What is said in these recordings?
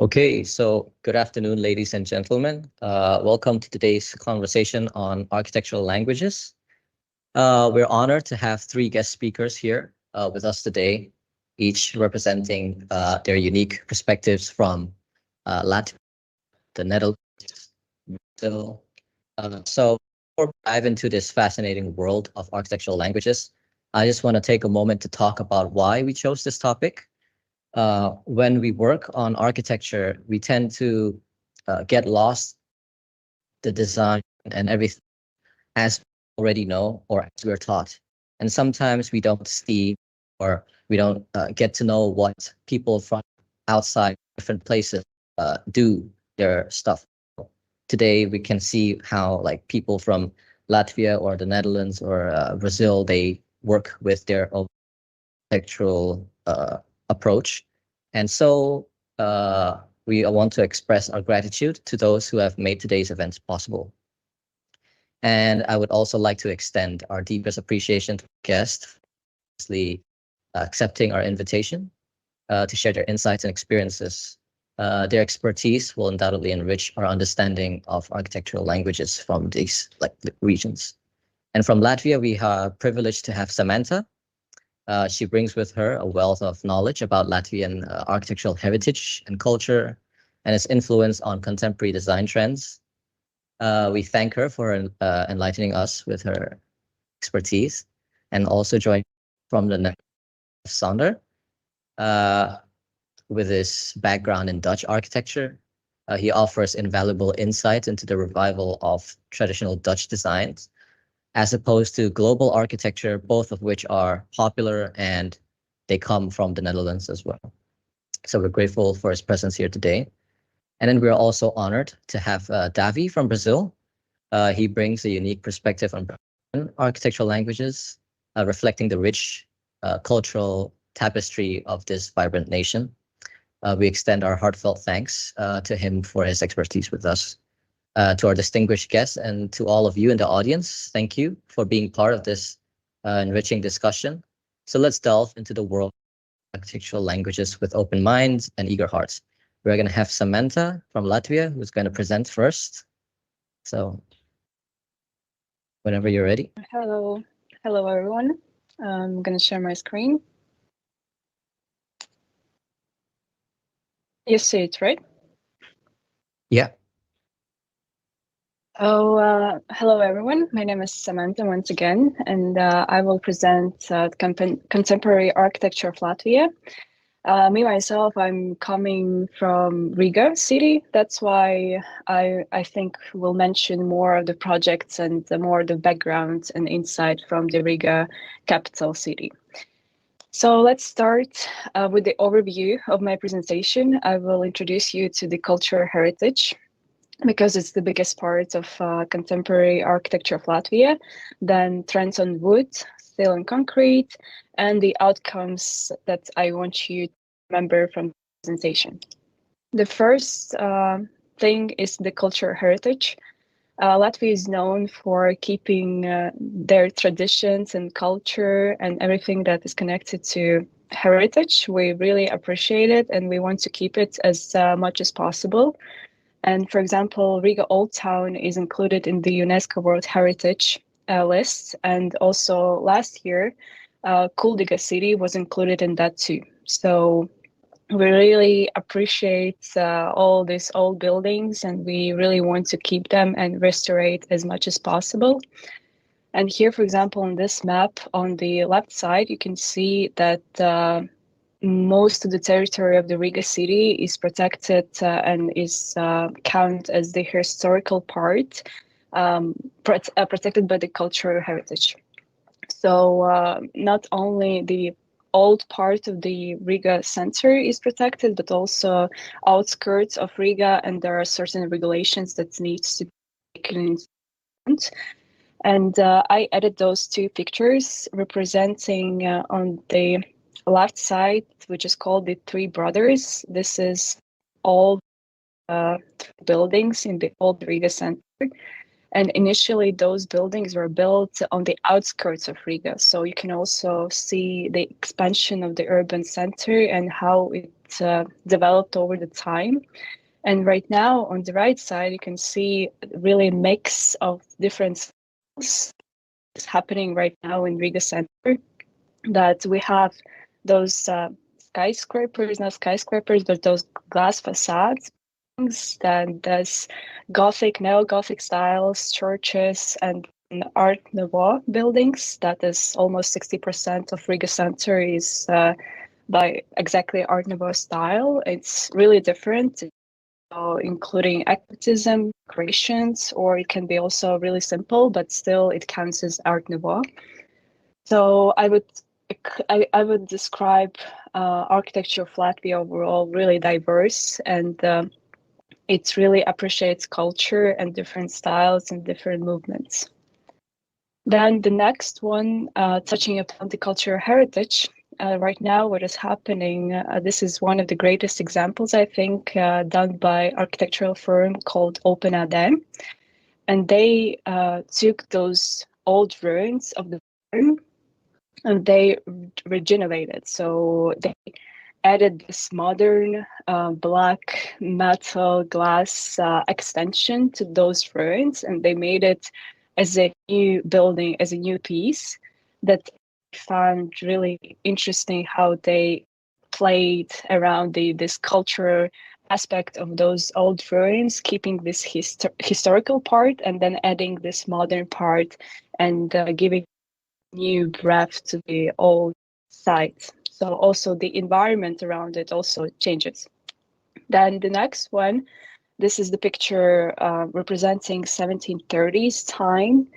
Okay, so good afternoon, ladies and gentlemen. Welcome to today's conversation on architectural languages. We're honored to have three guest speakers here with us today, each representing their unique perspectives from Latvia, the Netherlands, Brazil. So before we dive into this fascinating world of architectural languages, I just want to take a moment to talk about why we chose this topic. When we work on architecture, we tend to get lost the design and everything as we already know or as we're taught. And sometimes we don't see or we don't get to know what people from outside different places do their stuff. Today, we can see how like people from Latvia or the Netherlands or Brazil, they work with their own architectural approach. And so we want to express our gratitude to those who have made today's event possible. And I would also like to extend our deepest appreciation to guests for accepting our invitation to share their insights and experiences. Their expertise will undoubtedly enrich our understanding of architectural languages from these regions. And from Latvia, we are privileged to have Samantha. She brings with her a wealth of knowledge about Latvian architectural heritage and culture and its influence on contemporary design trends. We thank her for enlightening us with her expertise, and also join from the next Sander with his background in Dutch architecture. He offers invaluable insight into the revival of traditional Dutch designs, as opposed to global architecture, both of which are popular and they come from the Netherlands as well. So we're grateful for his presence here today. And then we're also honored to have Davi from Brazil. He brings a unique perspective on architectural languages, reflecting the rich cultural tapestry of this vibrant nation. We extend our heartfelt thanks to him for his expertise with us. To our distinguished guests and to all of you in the audience, thank you for being part of this enriching discussion. So let's delve into the world of architectural languages with open minds and eager hearts. We're going to have Samantha from Latvia, who's going to present first. So whenever you're ready. Hello everyone. I'm going to share my screen. You see it, right? Yeah. Hello everyone. My name is Samantha once again, and I will present contemporary architecture of Latvia. Me myself, I'm coming from Riga city. That's why I think we'll mention more of the projects and more of the background and insight from the Riga capital city. So let's start with the overview of my presentation. I will introduce you to the cultural heritage, because it's the biggest part of contemporary architecture of Latvia, then trends on wood, steel and concrete, and the outcomes that I want you to remember from the presentation. The first thing is the cultural heritage. Latvia is known for keeping their traditions and culture and everything that is connected to heritage. We really appreciate it and we want to keep it as much as possible. And for example, Riga Old Town is included in the UNESCO World Heritage list. And also last year, Kuldiga city was included in that too. So we really appreciate all these old buildings and we really want to keep them and restore it as much as possible. And here, for example, on this map on the left side, you can see that most of the territory of the Riga city is protected and is counted as the historical part, protected by the cultural heritage. So not only the old part of the Riga center is protected, but also outskirts of Riga, and there are certain regulations that needs to be taken into account. And I added those two pictures representing on the left side, which is called the Three Brothers. This is all buildings in the old Riga center. And initially, those buildings were built on the outskirts of Riga. So you can also see the expansion of the urban center and how it developed over the time. And right now, on the right side, you can see really a mix of different styles happening right now in Riga Center. That we have those skyscrapers, not skyscrapers, but those glass facades. Then there's Gothic, neo-Gothic styles, churches, and Art Nouveau buildings. That is almost 60% of Riga Center is by exactly Art Nouveau style. It's really different, including eclecticism, creations, or it can be also really simple, but still it counts as Art Nouveau. So I would describe architecture of Latvia overall really diverse, and it really appreciates culture and different styles and different movements. Then the next one, touching upon the cultural heritage. Right now, what is happening, this is one of the greatest examples, I think, done by architectural firm called OpenAD. And they took those old ruins of the firm and they regenerated. So they added this modern black metal glass extension to those ruins, and they made it as a new building, as a new piece that I found really interesting how they played around this cultural aspect of those old ruins, keeping this historical part and then adding this modern part and giving new breath to the old site. So also the environment around it also changes. Then the next one, this is the picture representing 1730s time.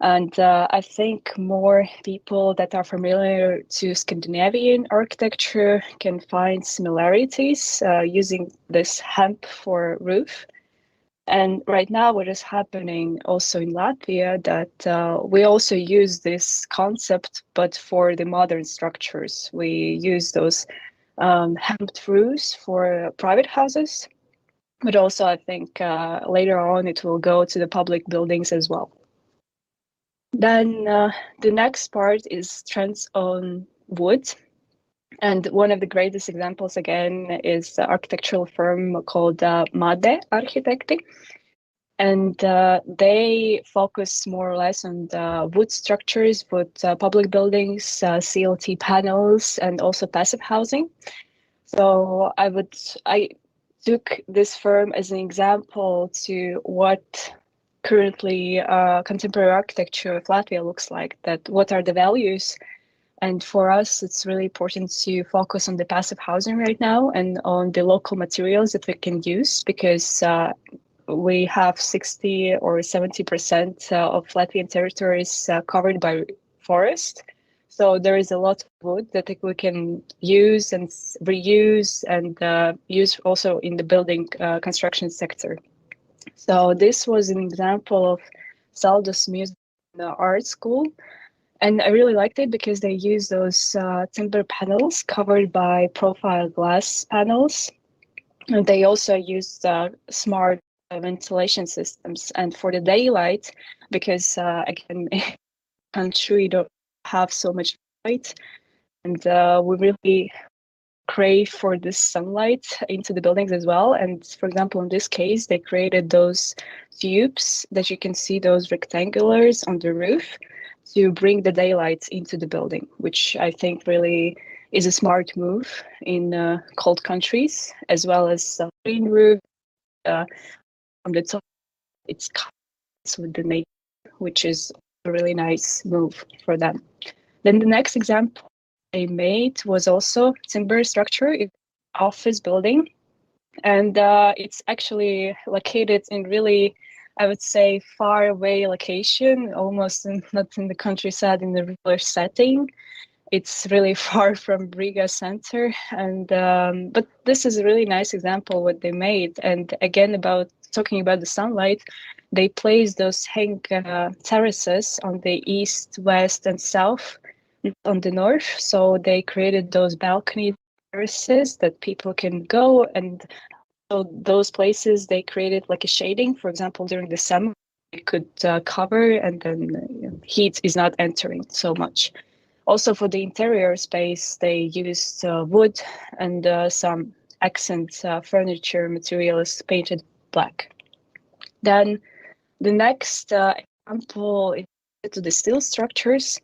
And I think more people that are familiar to Scandinavian architecture can find similarities using this hemp for roof. And right now, what is happening also in Latvia that we also use this concept, but for the modern structures. We use those hemp roofs for private houses, but also I think later on it will go to the public buildings as well. Then the next part is trends on wood. And one of the greatest examples, again, is the architectural firm called Made Architecti. And they focus more or less on the wood structures, wood public buildings, CLT panels, and also passive housing. So I took this firm as an example to what currently contemporary architecture of Latvia looks like, that what are the values. And for us, it's really important to focus on the passive housing right now and on the local materials that we can use, because we have 60 or 70% of Latvian territories covered by forest. So there is a lot of wood that we can use and reuse and use also in the building construction sector. So this was an example of Saldos Museum Art School. And I really liked it because they use those timber panels covered by profile glass panels. And they also use smart ventilation systems. And for the daylight, because again, country don't have so much light, and we really crave for this sunlight into the buildings as well. And for example, in this case, they created those tubes that you can see, those rectangulars on the roof, to bring the daylight into the building, which I think really is a smart move in cold countries, as well as green roof on the top. It's with the nature, which is a really nice move for them. Then the next example they made was also timber structure, office building, and it's actually located in really, I would say, far away location, almost not in the countryside, in the rural setting. It's really far from Riga center, and but this is a really nice example what they made. And again, about talking about the sunlight, they placed those hang terraces on the east, west, and south, on the north. So they created those balcony terraces that people can go, and so those places they created like a shading. For example, during the summer, it could cover, and then heat is not entering so much. Also for the interior space, they used wood and some accent furniture materials painted black. Then the next example is to the steel structures.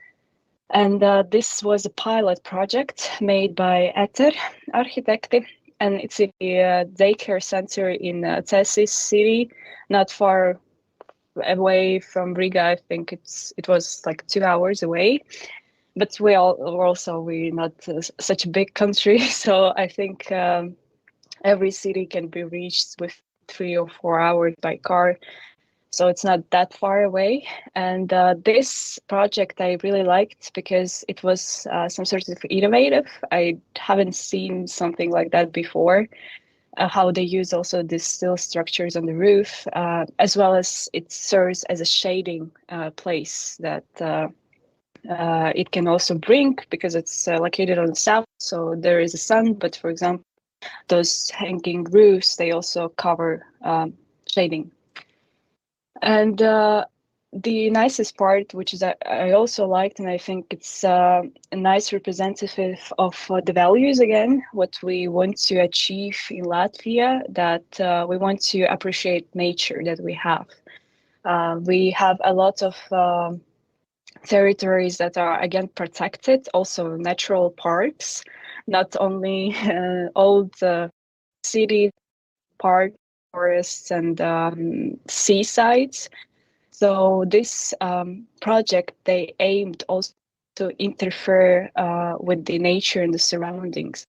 And this was a pilot project made by Eter Architecti, and it's a daycare center in Cesis city, not far away from Riga. I think it was like 2 hours away. But we're not such a big country, so I think every city can be reached with 3 or 4 hours by car. So it's not that far away. And this project I really liked because it was some sort of innovative. I haven't seen something like that before. How they use also these steel structures on the roof, as well as it serves as a shading place that it can also bring, because it's located on the south, so there is a sun. But for example, those hanging roofs, they also cover shading. And the nicest part, which is I also liked, and I think it's a nice representative of the values, again, what we want to achieve in Latvia, that we want to appreciate nature that we have. We have a lot of territories that are, again, protected, also natural parks, not only old city park forests and seasides. So this project, they aimed also to interfere with the nature and the surroundings.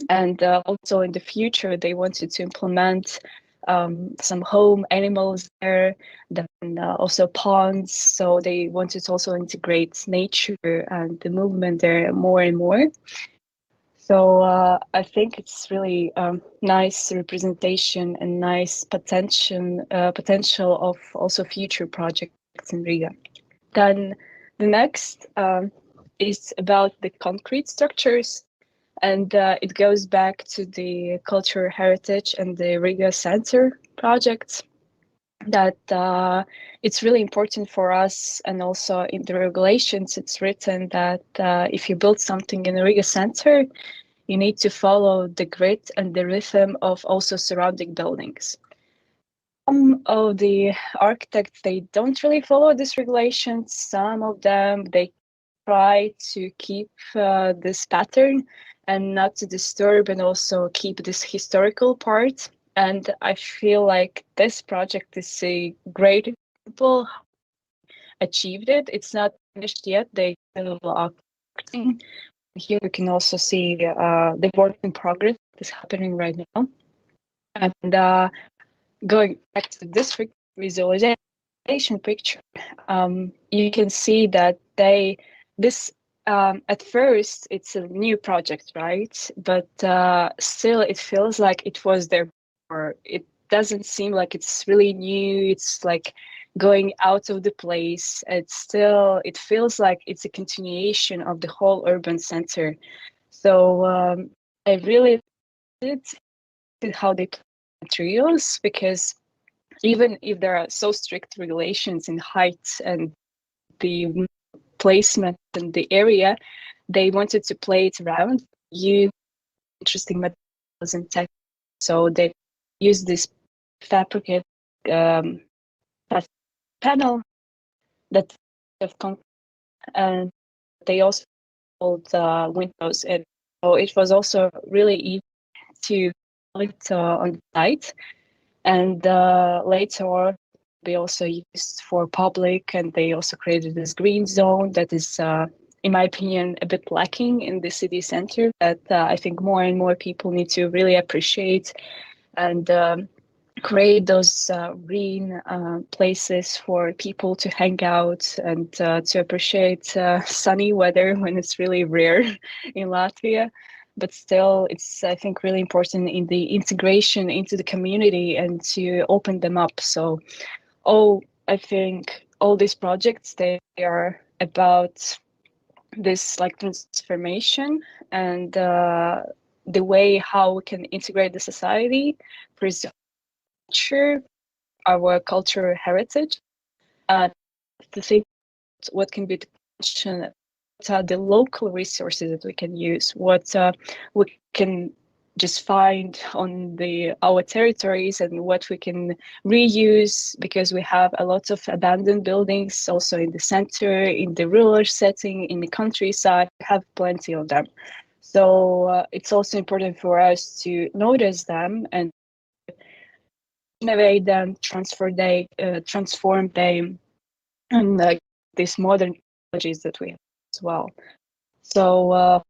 And also in the future, they wanted to implement some home animals there, then also ponds. So they wanted to also integrate nature and the movement there more and more. So I think it's really nice representation and nice potential of also future projects in Riga. Then the next is about the concrete structures, and it goes back to the cultural heritage and the Riga Center projects. That it's really important for us, and also in the regulations it's written that if you build something in the Riga Center, you need to follow the grid and the rhythm of also surrounding buildings. Some of the architects, they don't really follow these regulations. Some of them, they try to keep this pattern and not to disturb, and also keep this historical part. And I feel like this project is a great example. Achieved it. It's not finished yet. They still are working. Here you can also see the work in progress that is happening right now. And going back to this visualization picture, you can see that at first it's a new project, right? But still it feels like it was there before. It doesn't seem like it's really new. It's like going out of the place. It feels like it's a continuation of the whole urban center. So I really did how they plan materials, because even if there are so strict regulations in height and the placement and the area, they wanted to play it around, use interesting materials and tech. So they use this fabricated panel that of concrete, and they also hold windows. And so it was also really easy to it on the site. And later on, they also used for public, and they also created this green zone that is, in my opinion, a bit lacking in the city center, that I think more and more people need to really appreciate, and create those green places for people to hang out and to appreciate sunny weather when it's really rare in Latvia. But still, it's, I think, really important in the integration into the community and to open them up. So I think all these projects, they are about this like transformation, and the way how we can integrate the society, preserve our cultural heritage, to think what can be the are the local resources that we can use, what we can just find on our territories, and what we can reuse, because we have a lot of abandoned buildings also in the center, in the rural setting, in the countryside. We have plenty of them. So it's also important for us to notice them and innovate them, transform them, and these modern technologies that we have as well. So I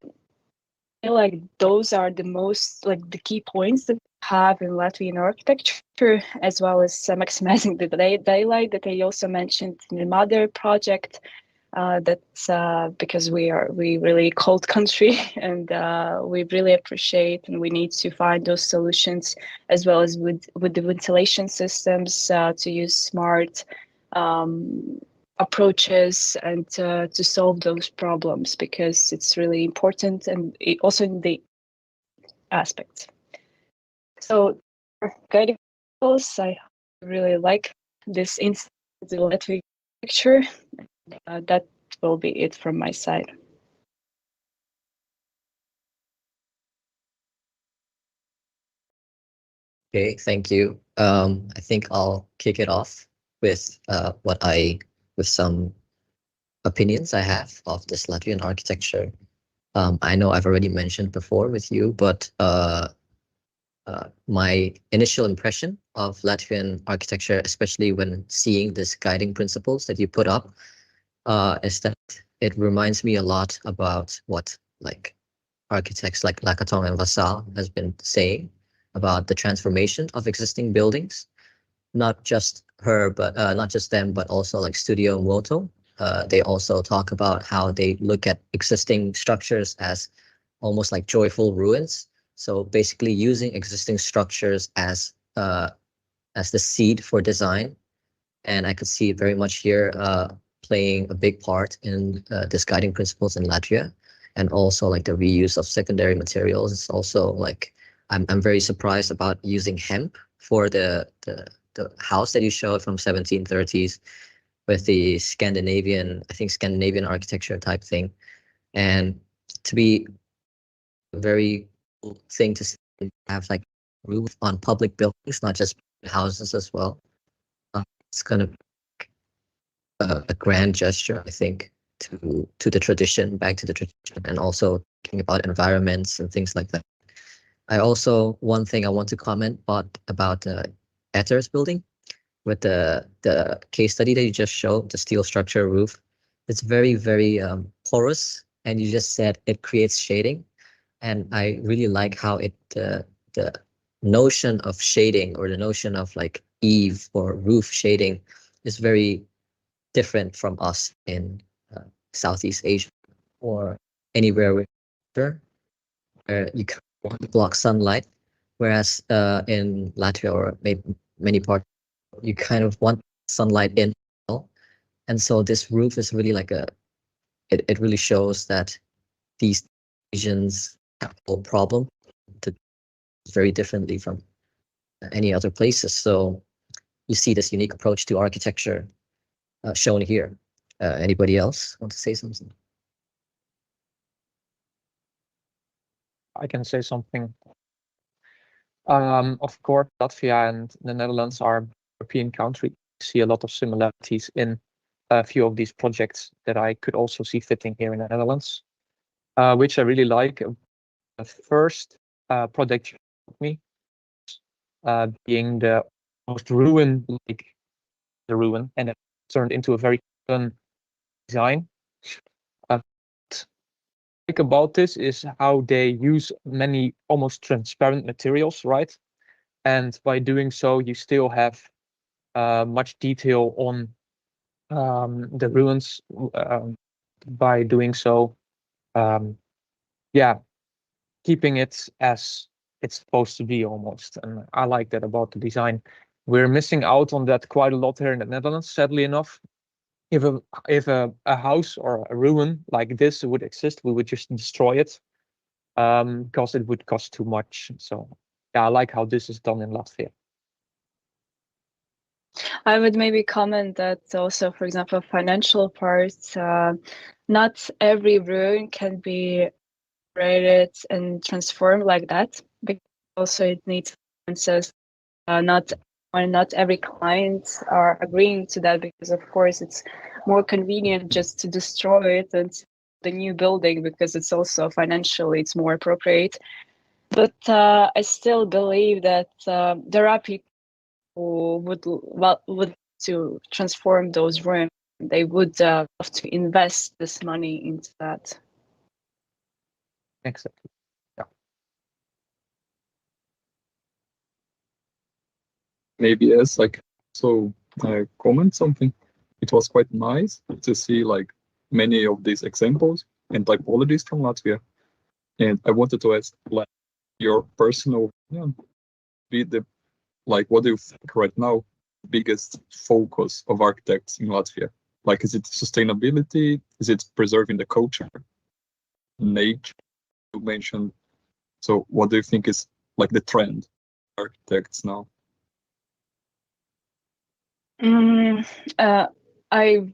feel like those are the most, like, the key points that we have in Latvian architecture, as well as maximizing the daylight that I also mentioned in the mother project. That's because we really cold country, and we really appreciate, and we need to find those solutions, as well as with the ventilation systems, to use smart approaches and to solve those problems, because it's really important, and also in the aspects. So guiding principles, I really like this insight into Latvian architecture. That will be it from my side. Okay, thank you. I think I'll kick it off with with some opinions I have of this Latvian architecture. I know I've already mentioned before with you, but my initial impression of Latvian architecture, especially when seeing this guiding principles that you put up, is that it reminds me a lot about what like architects like Lacaton and Vassal has been saying about the transformation of existing buildings. Not just her, but not just them, but also like Studio Moto. They also talk about how they look at existing structures as almost like joyful ruins. So basically using existing structures as the seed for design. And I could see it very much here playing a big part in this guiding principles in Latvia, and also like the reuse of secondary materials. It's also like I'm very surprised about using hemp for the house that you showed from 1730s with the Scandinavian, I think Scandinavian architecture type thing. And to be a very cool thing to have like roof on public buildings, not just houses as well. It's kind of a grand gesture, I think, to the tradition, back to the tradition, and also thinking about environments and things like that. I also, one thing I want to comment about the Etters building with the case study that you just showed, the steel structure roof. It's very, very porous, and you just said it creates shading. And I really like how the notion of shading, or the notion of like eave or roof shading, is very different from us in Southeast Asia or anywhere where you can want to block sunlight, whereas in Latvia or maybe many parts, you kind of want sunlight in. And so this roof is really like it really shows that these Asians have a problem to very differently from any other places. So you see this unique approach to architecture shown here. Anybody else want to say something? I can say something. Of course, Latvia and the Netherlands are European countries. I see a lot of similarities in a few of these projects that I could also see fitting here in the Netherlands, which I really like. The first project you showed me, being the most ruin, like the ruin, and it turned into a very fun design. Like about this is how they use many almost transparent materials, right? And by doing so, you still have much detail on the ruins. By doing so, yeah, keeping it as it's supposed to be almost. And I like that about the design. We're missing out on that quite a lot here in the Netherlands, sadly enough. If a house or a ruin like this would exist, we would just destroy it because it would cost too much. So yeah, I like how this is done in Latvia. I would maybe comment that also, for example, financial parts, not every ruin can be rated and transformed like that, because also it needs finances. Not every client are agreeing to that, because of course it's more convenient just to destroy it and the new building, because it's also financially it's more appropriate. But I still believe that there are people who would to transform those rooms. They would have to invest this money into that. Exactly. Maybe as like so comment something. It was quite nice to see like many of these examples and typologies from Latvia. And I wanted to ask like your personal be the like what do you think right now biggest focus of architects in Latvia? Like is it sustainability? Is it preserving the culture? Nature you mentioned. So what do you think is like the trend architects now? I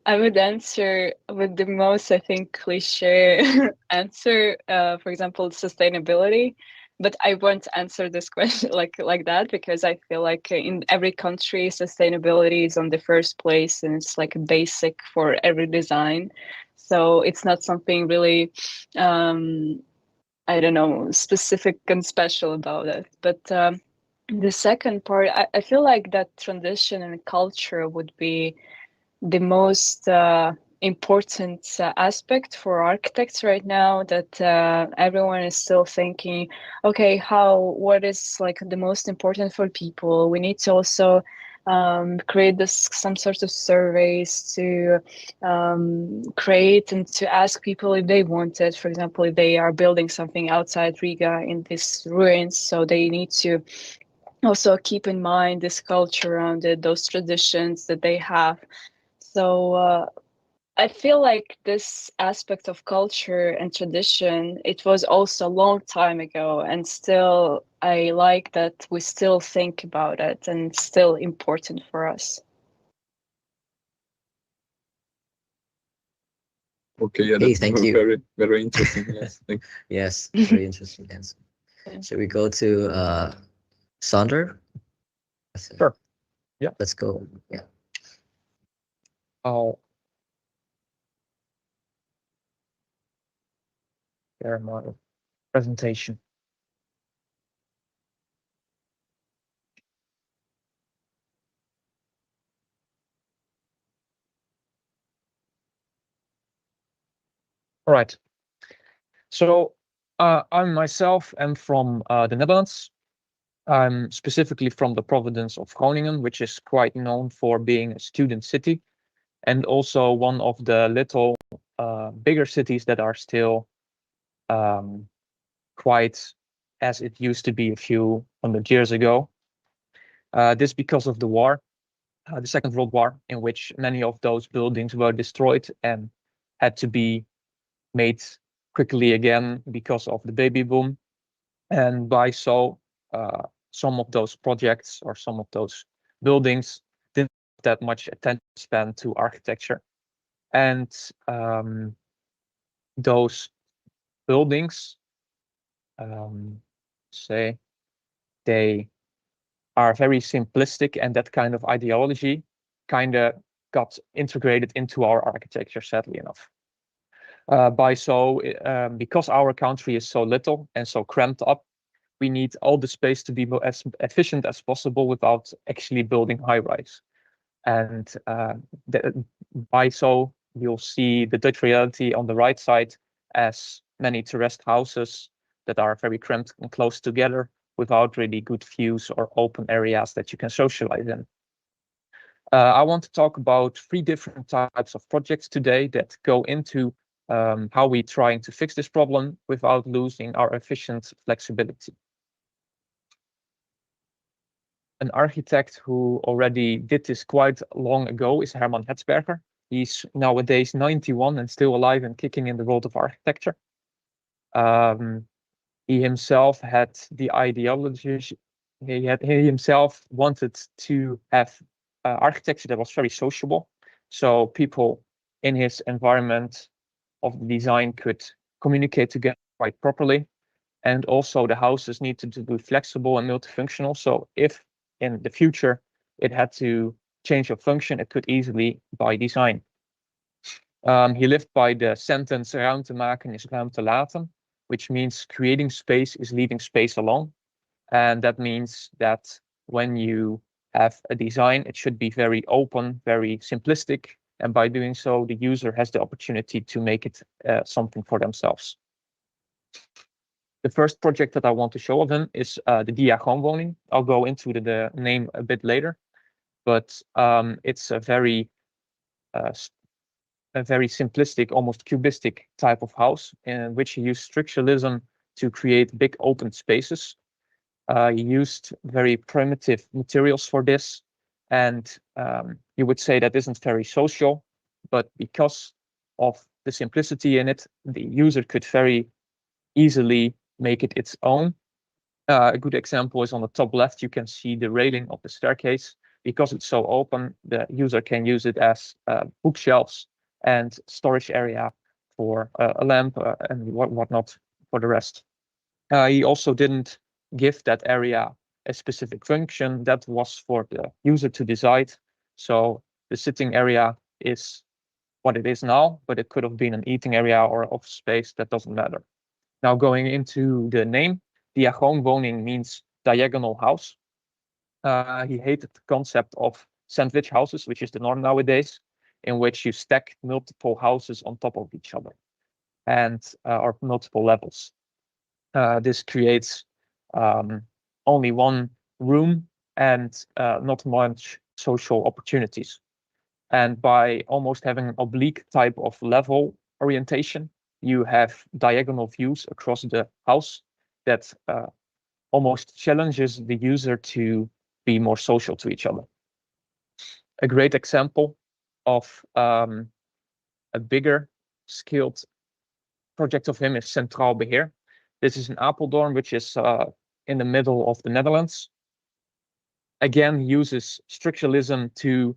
I would answer with the most, I think, cliche answer. For example, sustainability. But I won't answer this question like that, because I feel like in every country, sustainability is on the first place, and it's like a basic for every design. So it's not something really, I don't know, specific and special about it. But the second part, I feel like that tradition and culture would be the most important aspect for architects right now, that everyone is still thinking, okay, what is like the most important for people. We need to also create some sort of surveys to create and to ask people if they want it. For example, if they are building something outside Riga in these ruins, so they need to also keep in mind this culture around it, those traditions that they have. So I feel like this aspect of culture and tradition, it was also a long time ago, and still I like that we still think about it, and it's still important for us. Okay, yeah, Hey, that's thank you. very, very interesting. Yes, thank Yes, very interesting answer. Yeah. Should we go to Sander? Sure. Yeah. Let's go. Yeah. I'll share my presentation. All right. So I myself am from the Netherlands. I'm specifically from the province of Groningen, which is quite known for being a student city, and also one of the little bigger cities that are still quite as it used to be a few hundred years ago. This because of the war, the Second World War, in which many of those buildings were destroyed and had to be made quickly again because of the baby boom. And by so, some of those projects or some of those buildings didn't have that much attention span to architecture. And those buildings, say, they are very simplistic, and that kind of ideology kind of got integrated into our architecture, sadly enough. Because our country is so little and so cramped up, we need all the space to be as efficient as possible without actually building high rise. And by so, you'll see the Dutch reality on the right side as many terraced houses that are very cramped and close together without really good views or open areas that you can socialize in. I want to talk about 3 different types of projects today that go into how we're trying to fix this problem without losing our efficient flexibility. An architect who already did this quite long ago is Herman Hetzberger. He's nowadays 91 and still alive and kicking in the world of architecture. He himself had the ideology he himself wanted to have architecture that was very sociable, so people in his environment of the design could communicate together quite properly. And also the houses needed to be flexible and multifunctional. So if in the future it had to change of function, it could easily by design. He lived by the sentence ruimte maken is ruimte laten, which means creating space is leaving space alone. And that means that when you have a design, it should be very open, very simplistic. And by doing so, the user has the opportunity to make it something for themselves. The first project that I want to show of him is the diagoonwoning. I'll go into the name a bit later, but it's a very simplistic, almost cubistic type of house in which he used structuralism to create big open spaces. He used very primitive materials for this, and you would say that isn't very social, but because of the simplicity in it, the user could very easily make it its own. A good example is on the top left, you can see the railing of the staircase. Because it's so open, the user can use it as bookshelves and storage area for a lamp and whatnot for the rest. He also didn't give that area a specific function. That was for the user to decide. So the sitting area is what it is now, but it could have been an eating area or office space. That doesn't matter. Now going into the name, diagoonwoning means diagonal house. He hated the concept of sandwich houses, which is the norm nowadays, in which you stack multiple houses on top of each other and or multiple levels. This creates only one room and not much social opportunities. And by almost having an oblique type of level orientation, you have diagonal views across the house that almost challenges the user to be more social to each other. A great example of a bigger scaled project of him is Centraal Beheer. This is in Apeldoorn, which is in the middle of the Netherlands. Again, he uses structuralism to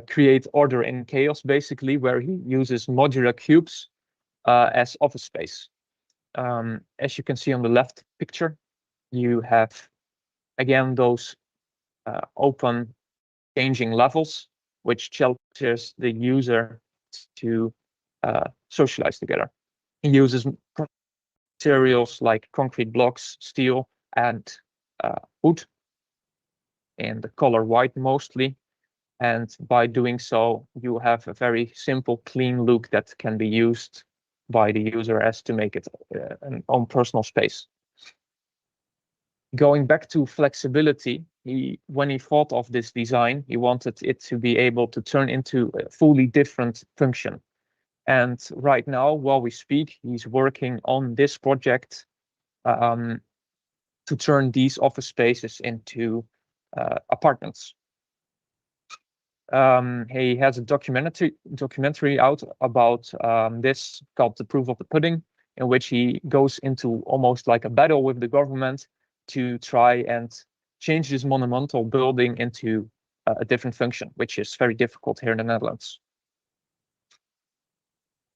create order in chaos, basically, where he uses modular cubes as office space. As you can see on the left picture, you have, again, those open changing levels, which challenges the user to socialize together. He uses materials like concrete blocks, steel, and wood, and the color white mostly. And by doing so, you have a very simple, clean look that can be used by the user as to make it an own personal space. Going back to flexibility, when he thought of this design, he wanted it to be able to turn into a fully different function. And right now, while we speak, he's working on this project to turn these office spaces into apartments. He has a documentary out about this called The Proof of the Pudding, in which he goes into almost like a battle with the government to try and change this monumental building into a different function, which is very difficult here in the Netherlands.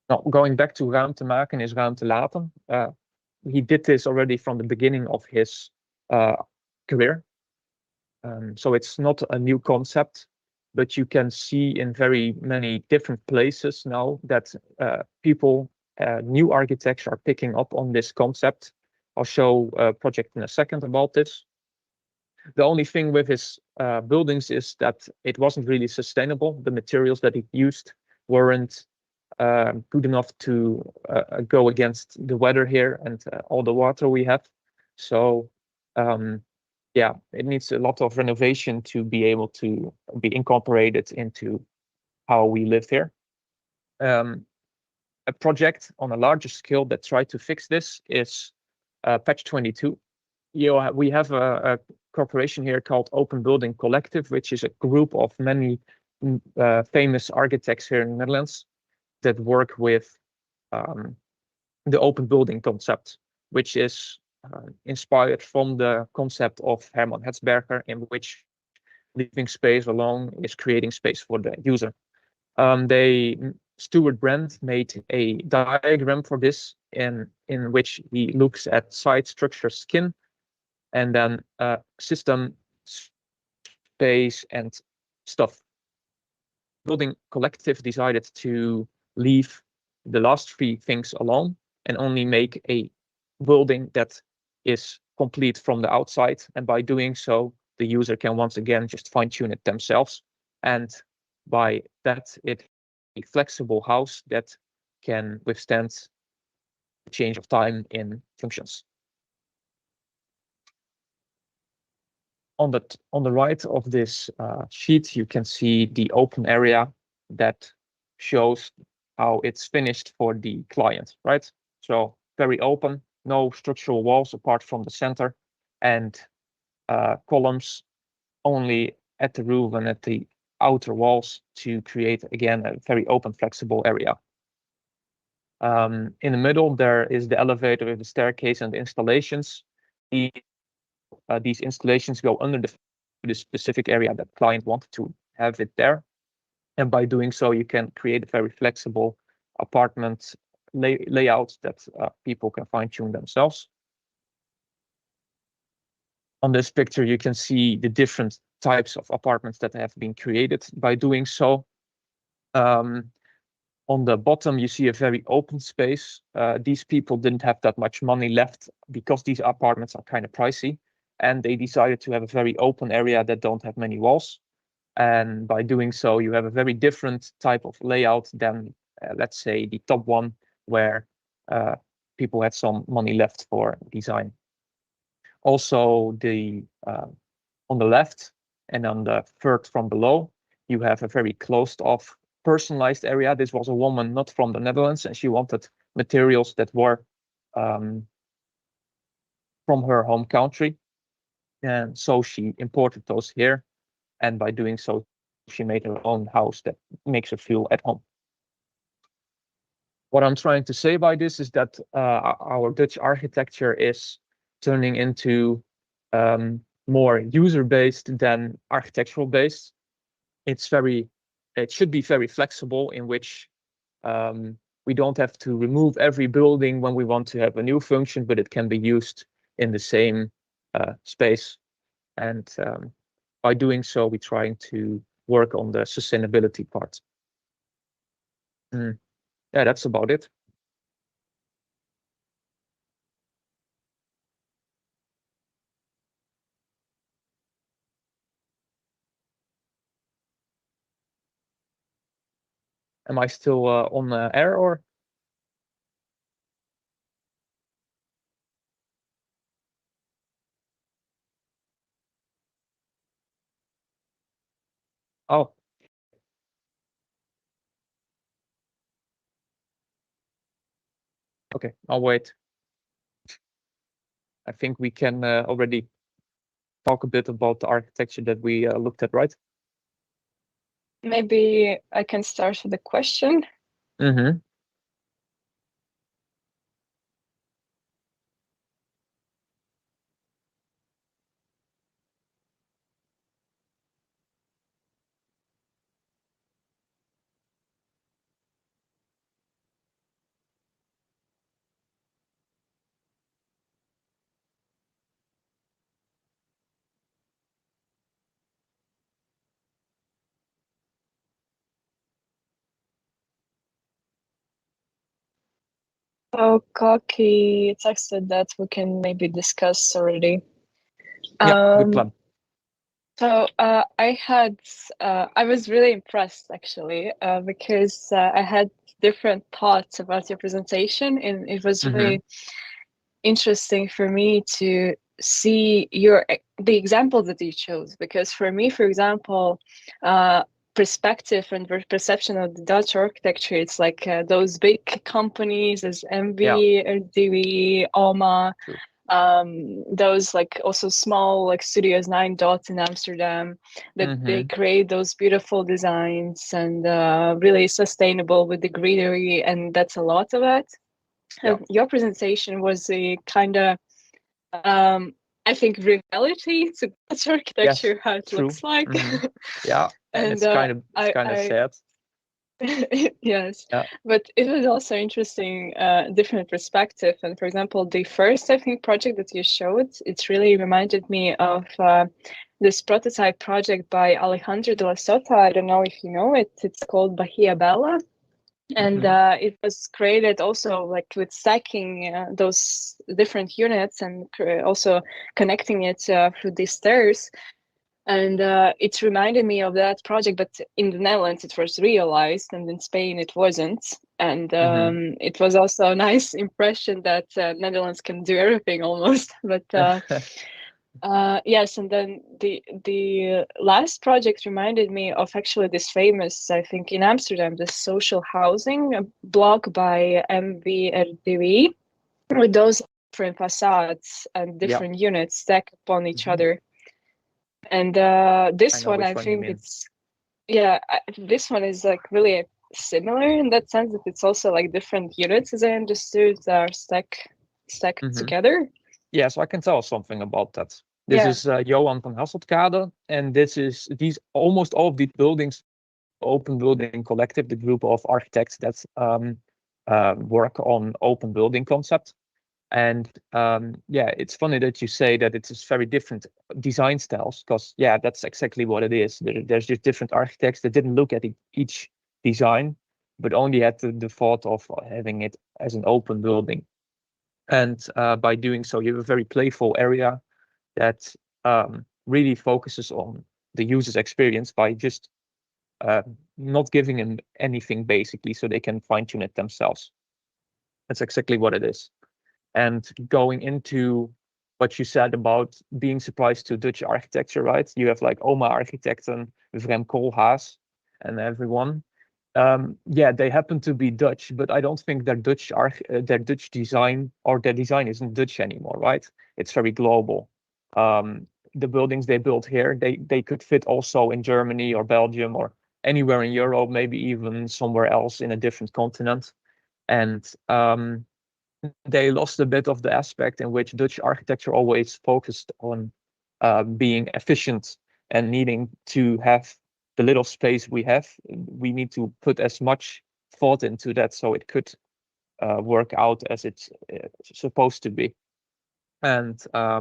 Now, going back to ruimte maken is ruimte laten. He did this already from the beginning of his career. So it's not a new concept, but you can see in very many different places now that people, new architects are picking up on this concept. I'll show a project in a second about this. The only thing with his buildings is that it wasn't really sustainable. The materials that he used weren't good enough to go against the weather here and all the water we have. So yeah, it needs a lot of renovation to be able to be incorporated into how we live here. A project on a larger scale that tried to fix this is Patch 22. We have a corporation here called Open Building Collective, which is a group of many famous architects here in the Netherlands that work with the open building concept, which is inspired from the concept of Hermann Hertzberger, in which leaving space alone is creating space for the user. Stuart Brand made a diagram for this in which he looks at site, structure, skin, and then system, space, and stuff. Building collective decided to leave the last three things alone and only make a building that is complete from the outside. And by doing so, the user can once again just fine-tune it themselves. And by that, it a flexible house that can withstand change of time in functions. On the right of this sheet, you can see the open area that shows how it's finished for the client, right? So very open, no structural walls apart from the center, and columns only at the roof and at the outer walls to create, again, a very open, flexible area. In the middle, there is the elevator with the staircase and the installations. These installations go under the specific area that client wanted to have it there. And by doing so, you can create a very flexible apartment layout that people can fine-tune themselves. On this picture, you can see the different types of apartments that have been created by doing so. On the bottom, you see a very open space. These people didn't have that much money left because these apartments are kind of pricey, and they decided to have a very open area that don't have many walls. And by doing so, you have a very different type of layout than, let's say, the top one, where people had some money left for design. Also, on the left and on the third from below, you have a very closed off personalized area. This was a woman not from the Netherlands, and she wanted materials that were from her home country. And so she imported those here. And by doing so, she made her own house that makes her feel at home. What I'm trying to say by this is that our Dutch architecture is turning into more user-based than architectural-based. It should be very flexible, in which we don't have to remove every building when we want to have a new function, but it can be used in the same space. And by doing so, we're trying to work on the sustainability part. Yeah, that's about it. Am I still on air, or? Oh. Okay, I'll wait. I think we can already talk a bit about the architecture that we looked at, right? Maybe I can start with a question. Mm-hmm. So Kaki texted that we can maybe discuss already. Yeah, good plan. So I was really impressed actually because I had different thoughts about your presentation, and it was really interesting for me to see the example that you chose, because for me, for example, perspective and perception of the Dutch architecture, it's like those big companies as MV, RDW, OMA, those like also small like studios, 9 Dots in Amsterdam, that they create those beautiful designs and really sustainable with the greenery, and that's a lot of it. Your presentation was a kind of I think reality to Dutch architecture, how it true. looks like. Yeah, and it's kind of sad. Yes, Yeah. but it was also interesting, different perspective. And for example, the first, I think, project that you showed, it really reminded me of this prototype project by Alejandro de la Sota. I don't know if you know it. It's called Bahia Bella. And it was created also like with stacking those different units and also connecting it through these stairs. And it reminded me of that project, but in the Netherlands it was realized, and in Spain it wasn't. And it was also a nice impression that Netherlands can do everything almost. But yes, and then the last project reminded me of actually this famous, I think, in Amsterdam, the social housing block by MVRDW, with those different facades and different units stacked upon each other. And this one, I think it's, this one is like really similar in that sense that it's also like different units, as I understood, that are stacked together. Yeah, so I can tell something about that. This is Johan van Hasseltkade, and these almost all of these buildings, Open Building Collective, the group of architects that work on open building concept. And it's funny that you say that it's very different design styles, because that's exactly what it is. There's just different architects that didn't look at each design, but only had the thought of having it as an open building. And by doing so, you have a very playful area that really focuses on the user's experience by just not giving them anything, basically, so they can fine-tune it themselves. That's exactly what it is. And going into what you said about being surprised to Dutch architecture, right? You have like Oma Architecten, Vrem Koolhaas, and everyone. They happen to be Dutch, but I don't think their Dutch design, or their design isn't Dutch anymore, right? It's very global. The buildings they built here, they could fit also in Germany or Belgium or anywhere in Europe, maybe even somewhere else in a different continent. And they lost a bit of the aspect in which Dutch architecture always focused on being efficient and needing to have the little space we have. We need to put as much thought into that so it could work out as it's supposed to be. And I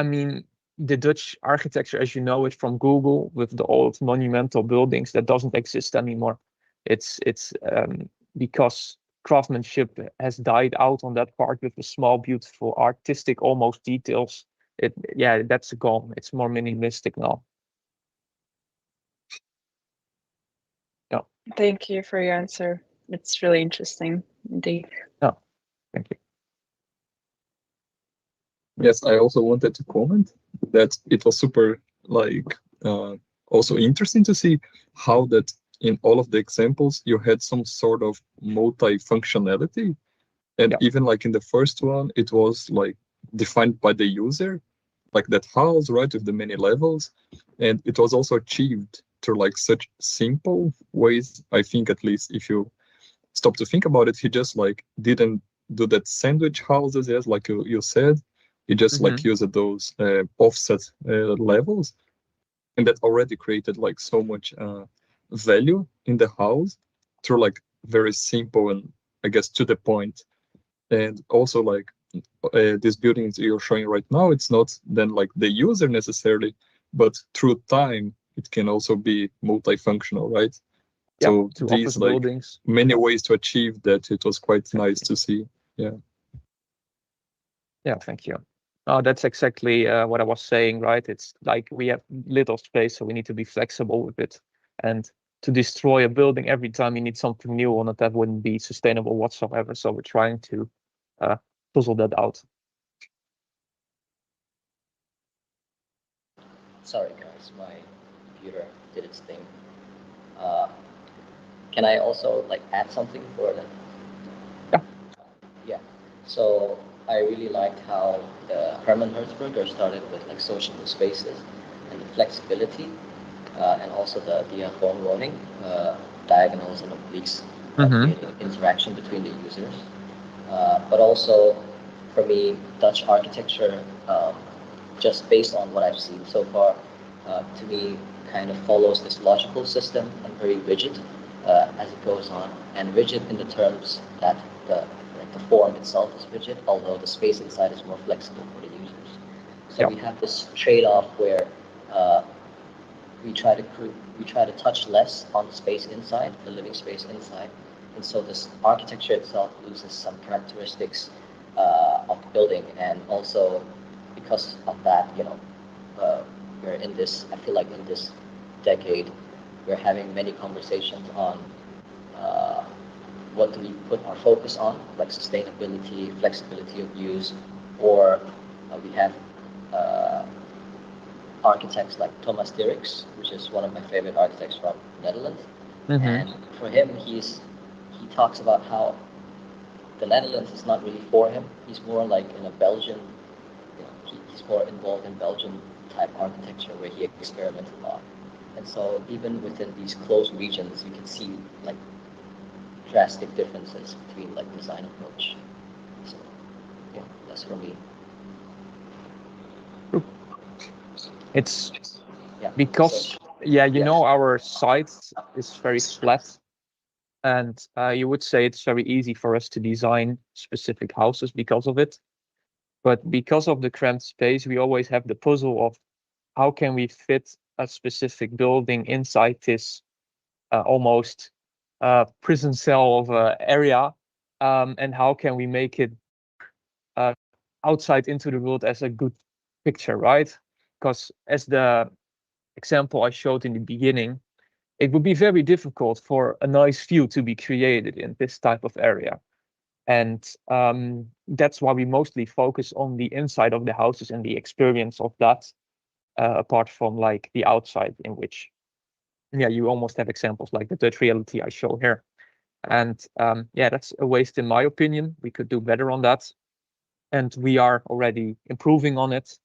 mean, the Dutch architecture, as you know it from Google, with the old monumental buildings, that doesn't exist anymore. It's because craftsmanship has died out on that part with the small, beautiful, artistic, almost details. That's gone. It's more minimalistic now. Yeah. Thank you for your answer. It's really interesting indeed. Oh, thank you. Yes, I also wanted to comment that it was super also interesting to see how that in all of the examples you had some sort of multi-functionality. And even like in the first one, it was like defined by the user, like that house, right, with the many levels. And it was also achieved through like such simple ways. I think, at least if you stop to think about it, he just like didn't do that sandwich houses, yes, like you said. He just like used those offset levels, and that already created like so much value in the house through like very simple and I guess to the point. And also like these buildings you're showing right now, it's not then like the user necessarily, but through time it can also be multifunctional, right? So these like buildings, many ways to achieve that. It was quite nice to see. Thank you. Oh, that's exactly what I was saying, right? It's like we have little space, so we need to be flexible with it. And to destroy a building every time you need something new on it, that wouldn't be sustainable whatsoever. So we're trying to puzzle that out. Sorry, guys, my computer did its thing. Can I also like add something for that? Yeah. So I really liked how Herman Hertzberger started with like sociable spaces and the flexibility, and also the diagonal diagonals and obliques, creating interaction between the users. but also for me, Dutch architecture, just based on what I've seen so far, to me, kind of follows this logical system and very rigid as it goes on, and rigid in the terms that the form itself is rigid, although the space inside is more flexible for the users. So we have this trade-off where we try to touch less on the space inside, the living space inside, and so this architecture itself loses some characteristics of the building, and also because of that, we're in this. I feel like in this decade, we're having many conversations on what do we put our focus on, like sustainability, flexibility of use, or we have architects like Thomas Dirks, which is one of my favorite architects from Netherlands. And for him, he talks about how the Netherlands is not really for him. He's more like in a Belgian, he's more involved in Belgian type architecture where he experimented a lot. And so even within these closed regions, you can see like drastic differences between like design approach. So yeah, that's for me. It's because our site is very flat, and you would say it's very easy for us to design specific houses because of it. But because of the cramped space, we always have the puzzle of how can we fit a specific building inside this almost prison cell of an area, and how can we make it outside into the world as a good picture, right? Because as the example I showed in the beginning, it would be very difficult for a nice view to be created in this type of area. And that's why we mostly focus on the inside of the houses and the experience of that, apart from like the outside, in which, you almost have examples like the Dutch reality I show here. And that's a waste in my opinion. We could do better on that. And we are already improving on it.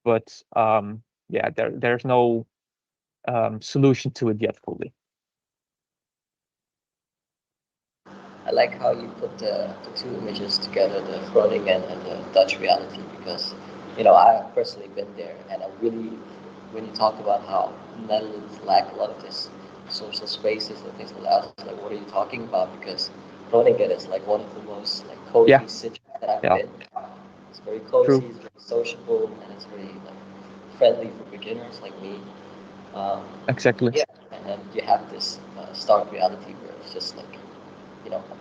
But there's no solution to it yet fully. I like how you put the two images together, the Groningen and the Dutch reality, because I've personally been there, and I really, when you talk about how Netherlands lack a lot of this social spaces and things like that, I was like, what are you talking about? Because Groningen is like one of the most like cozy cities that I've been. It's very cozy, it's very sociable, and it's very like friendly for beginners like me. Exactly. Yeah, and then you have this stark reality where it's just like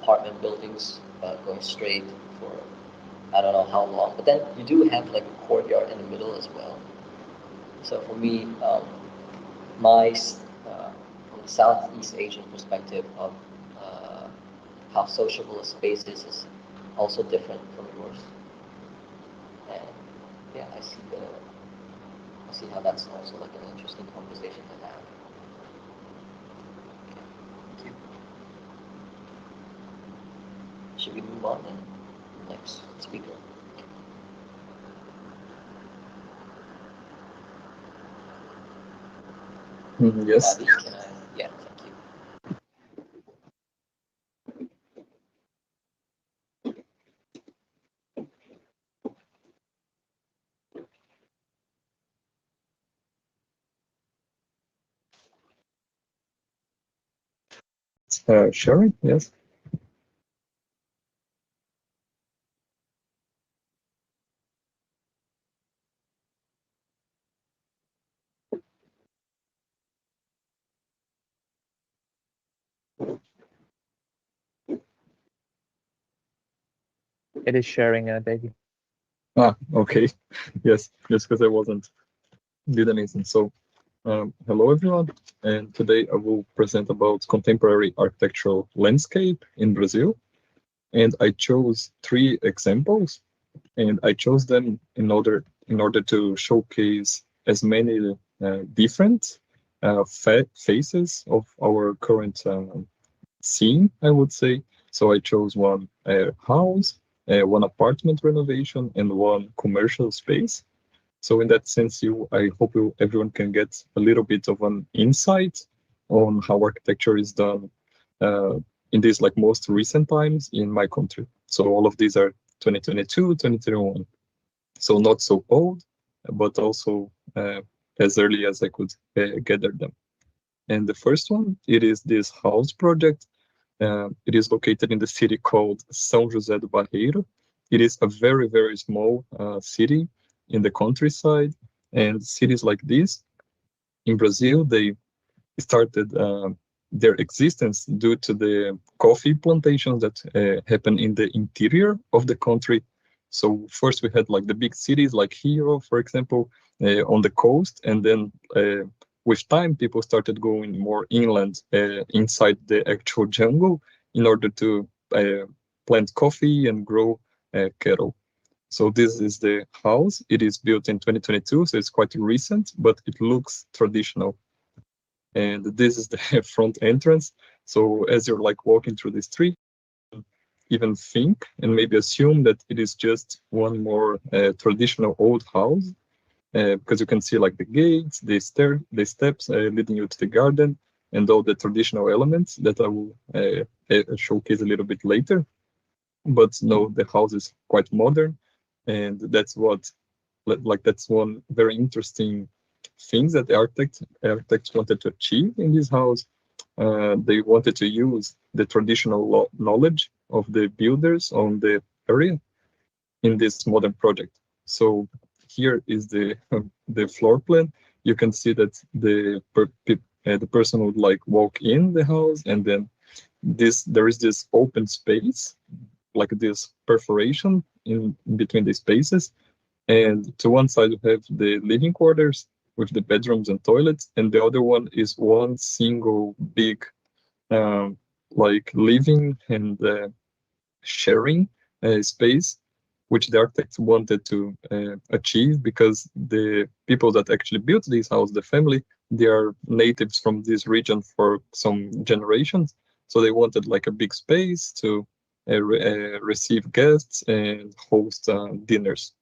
apartment buildings going straight for I don't know how long, but then you do have like a courtyard in the middle as well. So for me, from the Southeast Asian perspective of how sociable a space is also different from yours. And yeah, I see how that's also like an interesting conversation to have. Thank you. Should we move on then? Next speaker. Yes. Abby, yeah, thank you. Sharing, yes. It is sharing, Davey. Okay. Yes, because I didn't listen. So, hello everyone, and today I will present about contemporary architectural landscape in Brazil. And I chose 3 examples, and I chose them in order to showcase as many different faces of our current scene, I would say. So I chose one house, one apartment renovation, and one commercial space. So in that sense, I hope everyone can get a little bit of an insight on how architecture is done in these like most recent times in my country. So all of these are 2022, 2021. So not so old, but also as early as I could gather them. And the first one, it is this house project. It is located in the city called São José do Barreiro. It is a very, very small city in the countryside. And cities like this in Brazil, they started their existence due to the coffee plantations that happen in the interior of the country. So first we had like the big cities like Rio, for example, on the coast, and then with time people started going more inland inside the actual jungle in order to plant coffee and grow cattle. So this is the house. It is built in 2022, so it's quite recent, but it looks traditional. And this is the front entrance. So as you're like walking through the street, even think and maybe assume that it is just one more traditional old house, because you can see like the gates, the steps leading you to the garden, and all the traditional elements that I will showcase a little bit later. But no, the house is quite modern, and that's what that's one very interesting things that the architects wanted to achieve in this house. They wanted to use the traditional knowledge of the builders on the area in this modern project. So here is the the floor plan. You can see that the person would like walk in the house, and then there is this open space, like this perforation in between the spaces. And to one side you have the living quarters with the bedrooms and toilets, and the other one is one single big like living and sharing space, which the architects wanted to achieve, because the people that actually built this house, the family, they are natives from this region for some generations. So they wanted like a big space to receive guests and host dinners.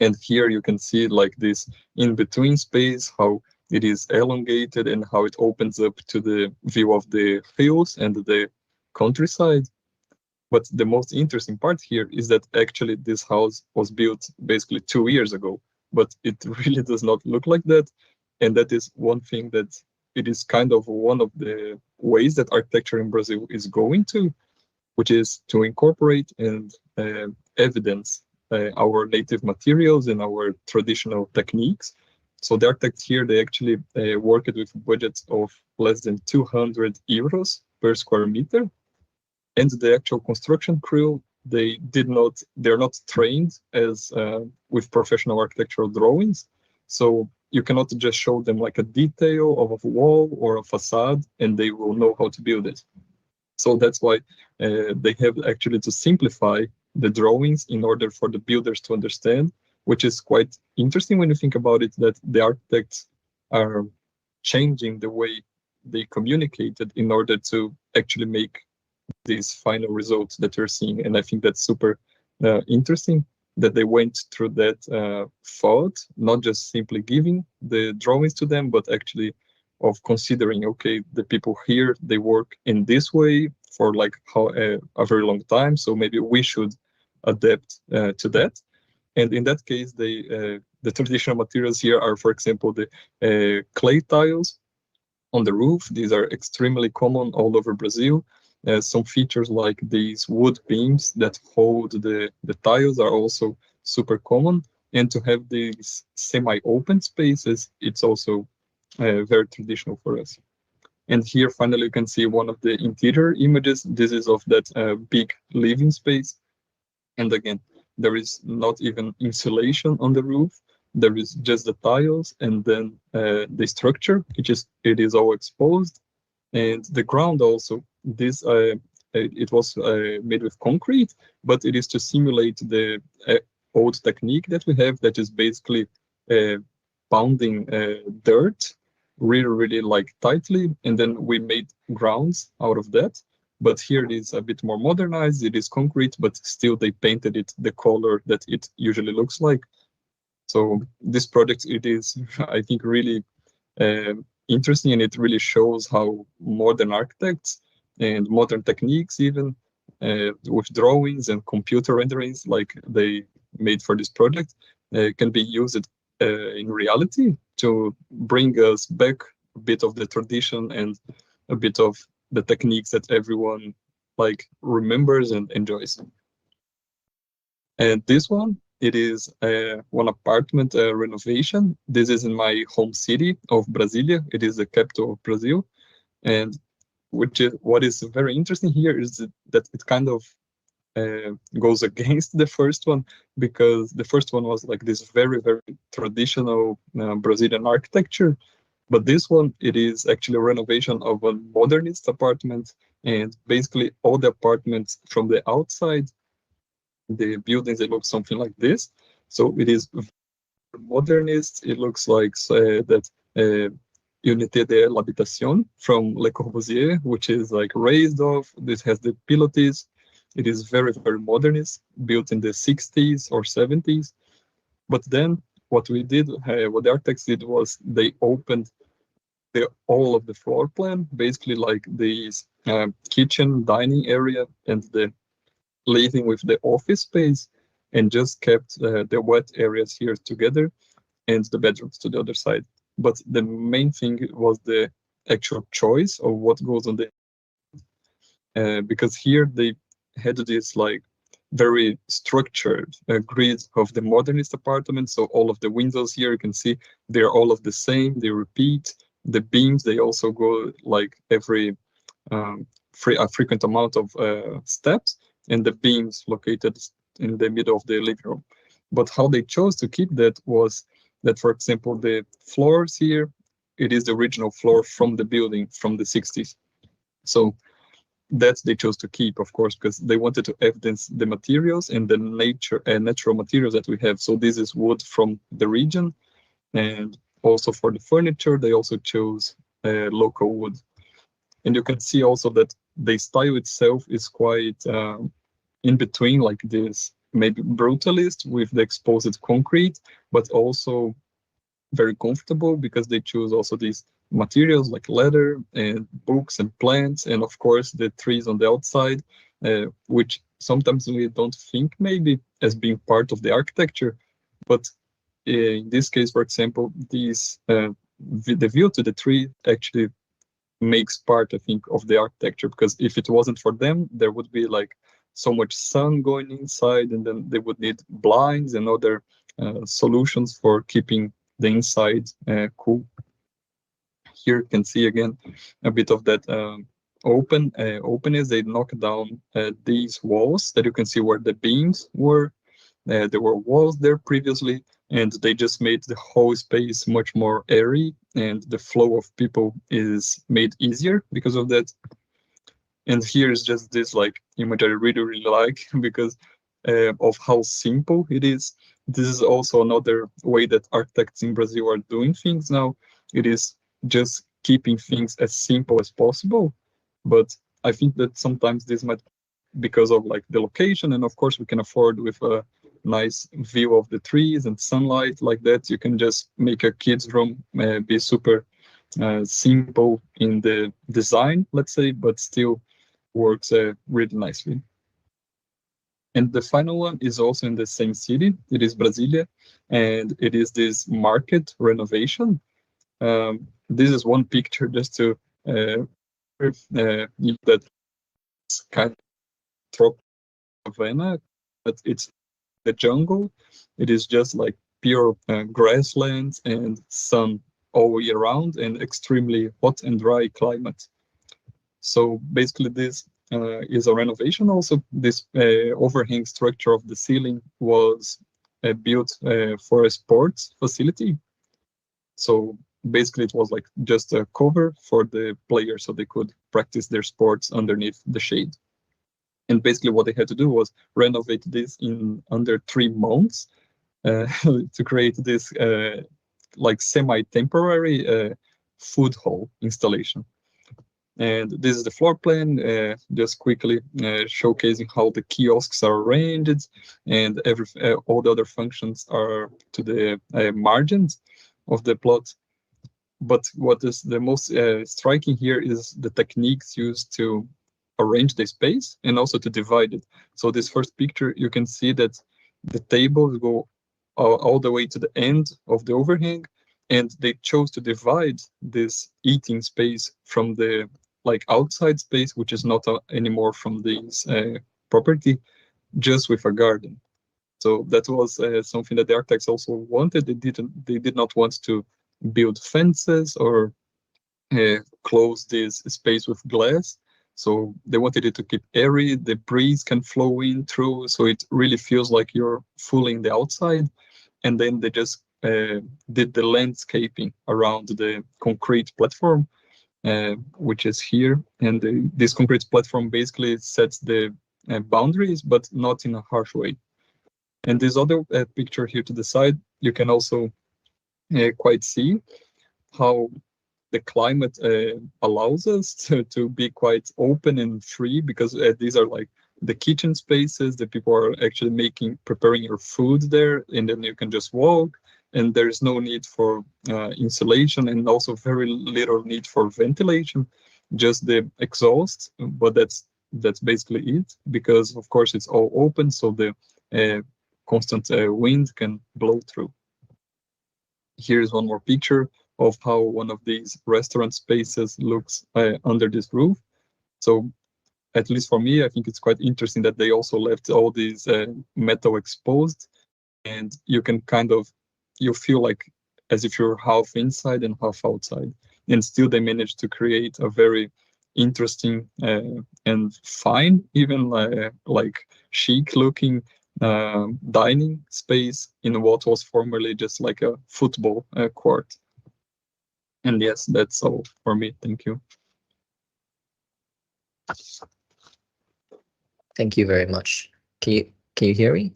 And here you can see like this in-between space, how it is elongated and how it opens up to the view of the fields and the countryside. But the most interesting part here is that actually this house was built basically 2 years ago, but it really does not look like that. And that is one thing that it is kind of one of the ways that architecture in Brazil is going to, which is to incorporate and evidence our native materials and our traditional techniques. So the architects here, they actually worked with budgets of less than 200 euros per square meter. And the actual construction crew, they're not trained as with professional architectural drawings. So you cannot just show them like a detail of a wall or a facade and they will know how to build it. So that's why they have actually to simplify the drawings in order for the builders to understand, which is quite interesting when you think about it, that the architects are changing the way they communicated in order to actually make these final results that you're seeing. And I think that's super interesting that they went through that thought, not just simply giving the drawings to them, but actually of considering, okay, the people here, they work in this way for like a very long time, so maybe we should adapt to that. And in that case, the traditional materials here are, for example, the clay tiles on the roof. These are extremely common all over Brazil. Some features like these wood beams that hold the tiles are also super common. And to have these semi-open spaces, it's also very traditional for us. And here, finally, you can see one of the interior images. This is of that big living space. And again, there is not even insulation on the roof. There is just the tiles and then the structure, it is all exposed. And the ground also, this it was made with concrete, but it is to simulate the old technique that we have, that is basically pounding dirt really, really like tightly, and then we made grounds out of that. But here it is a bit more modernized. It is concrete, but still they painted it the color that it usually looks like. So this project, it is, I think, really interesting, and it really shows how modern architects and modern techniques even with drawings and computer renderings like they made for this project can be used in reality to bring us back a bit of the tradition and a bit of the techniques that everyone like remembers and enjoys. And this one, it is one apartment renovation. This is in my home city of Brasilia. It is the capital of Brazil. And which is what is very interesting here is that it kind of goes against the first one, because the first one was like this very, very traditional Brazilian architecture. But this one, it is actually a renovation of a modernist apartment. And basically all the apartments from the outside, the buildings, they look something like this. So it is modernist. It looks like that Unité de l'Habitation from Le Corbusier, which is like raised off. This has the pilotis. It is very, very modernist, built in the 60s or 70s. But then what we did, what the architects did was they opened all of the floor plan, basically like this kitchen, dining area, and the living with the office space, and just kept the wet areas here together and the bedrooms to the other side. But the main thing was the actual choice of what goes on the because here they had this like very structured grid of the modernist apartment. So all of the windows here, you can see they're all of the same. They repeat. The beams, they also go like every a frequent amount of steps, and the beams located in the middle of the living room. But how they chose to keep that was that, for example, the floors here, it is the original floor from the building from the 60s. So that they chose to keep, of course, because they wanted to evidence the materials and the natural materials that we have. So this is wood from the region, and also for the furniture, they also chose local wood. And you can see also that the style itself is quite in between, like this maybe brutalist with the exposed concrete, but also very comfortable because they choose also these materials like leather and books and plants, and of course the trees on the outside, which sometimes we don't think maybe as being part of the architecture, but in this case, for example, these the view to the tree actually makes part, I think, of the architecture, because if it wasn't for them, there would be like so much sun going inside, and then they would need blinds and other solutions for keeping the inside cool. Here you can see again a bit of that openness. They knocked down these walls that you can see where the beams were. There were walls there previously, and they just made the whole space much more airy, and the flow of people is made easier because of that. And here is just this like image I really, really like because of how simple it is. This is also another way that architects in Brazil are doing things now. It is just keeping things as simple as possible. But I think that sometimes this might, because of like the location, and of course we can afford with a nice view of the trees and sunlight like that, you can just make a kid's room be super simple in the design, let's say, but still works really nicely. And the final one is also in the same city. It is Brasilia, and it is this market renovation. This is one picture just to that kind of tropical savanna, but it's the jungle. It is just like pure grasslands and sun all year round, and extremely hot and dry climate. So basically this is a renovation. Also, this overhang structure of the ceiling was built for a sports facility. So basically it was like just a cover for the players so they could practice their sports underneath the shade. And basically what they had to do was renovate this in under 3 months to create this like semi-temporary food hall installation. And this is the floor plan, just quickly showcasing how the kiosks are arranged, and all the other functions are to the margins of the plot. But what is the most striking here is the techniques used to arrange the space and also to divide it. So this first picture, you can see that the tables go all the way to the end of the overhang, and they chose to divide this eating space from the like outside space, which is not anymore from this property, just with a garden. So that was something that the architects also wanted. They did not want to build fences or close this space with glass. So they wanted it to keep airy, the breeze can flow in through, so it really feels like you're fully in the outside. And then they just did the landscaping around the concrete platform, which is here. And this concrete platform basically sets the boundaries, but not in a harsh way. And this other picture here to the side, you can also quite see how the climate allows us to be quite open and free, because these are like the kitchen spaces that people are actually preparing your food there, and then you can just walk, and there's no need for insulation, and also very little need for ventilation, just the exhaust. But that's basically it, because of course it's all open, so the constant wind can blow through. Here's one more picture of how one of these restaurant spaces looks under this roof. So at least for me, I think it's quite interesting that they also left all these metal exposed, and you can you feel like as if you're half inside and half outside, and still they managed to create a very interesting and fine, even like chic looking dining space in what was formerly just like a football court. And yes, that's all for me. Thank you. Thank you very much. Can you hear me?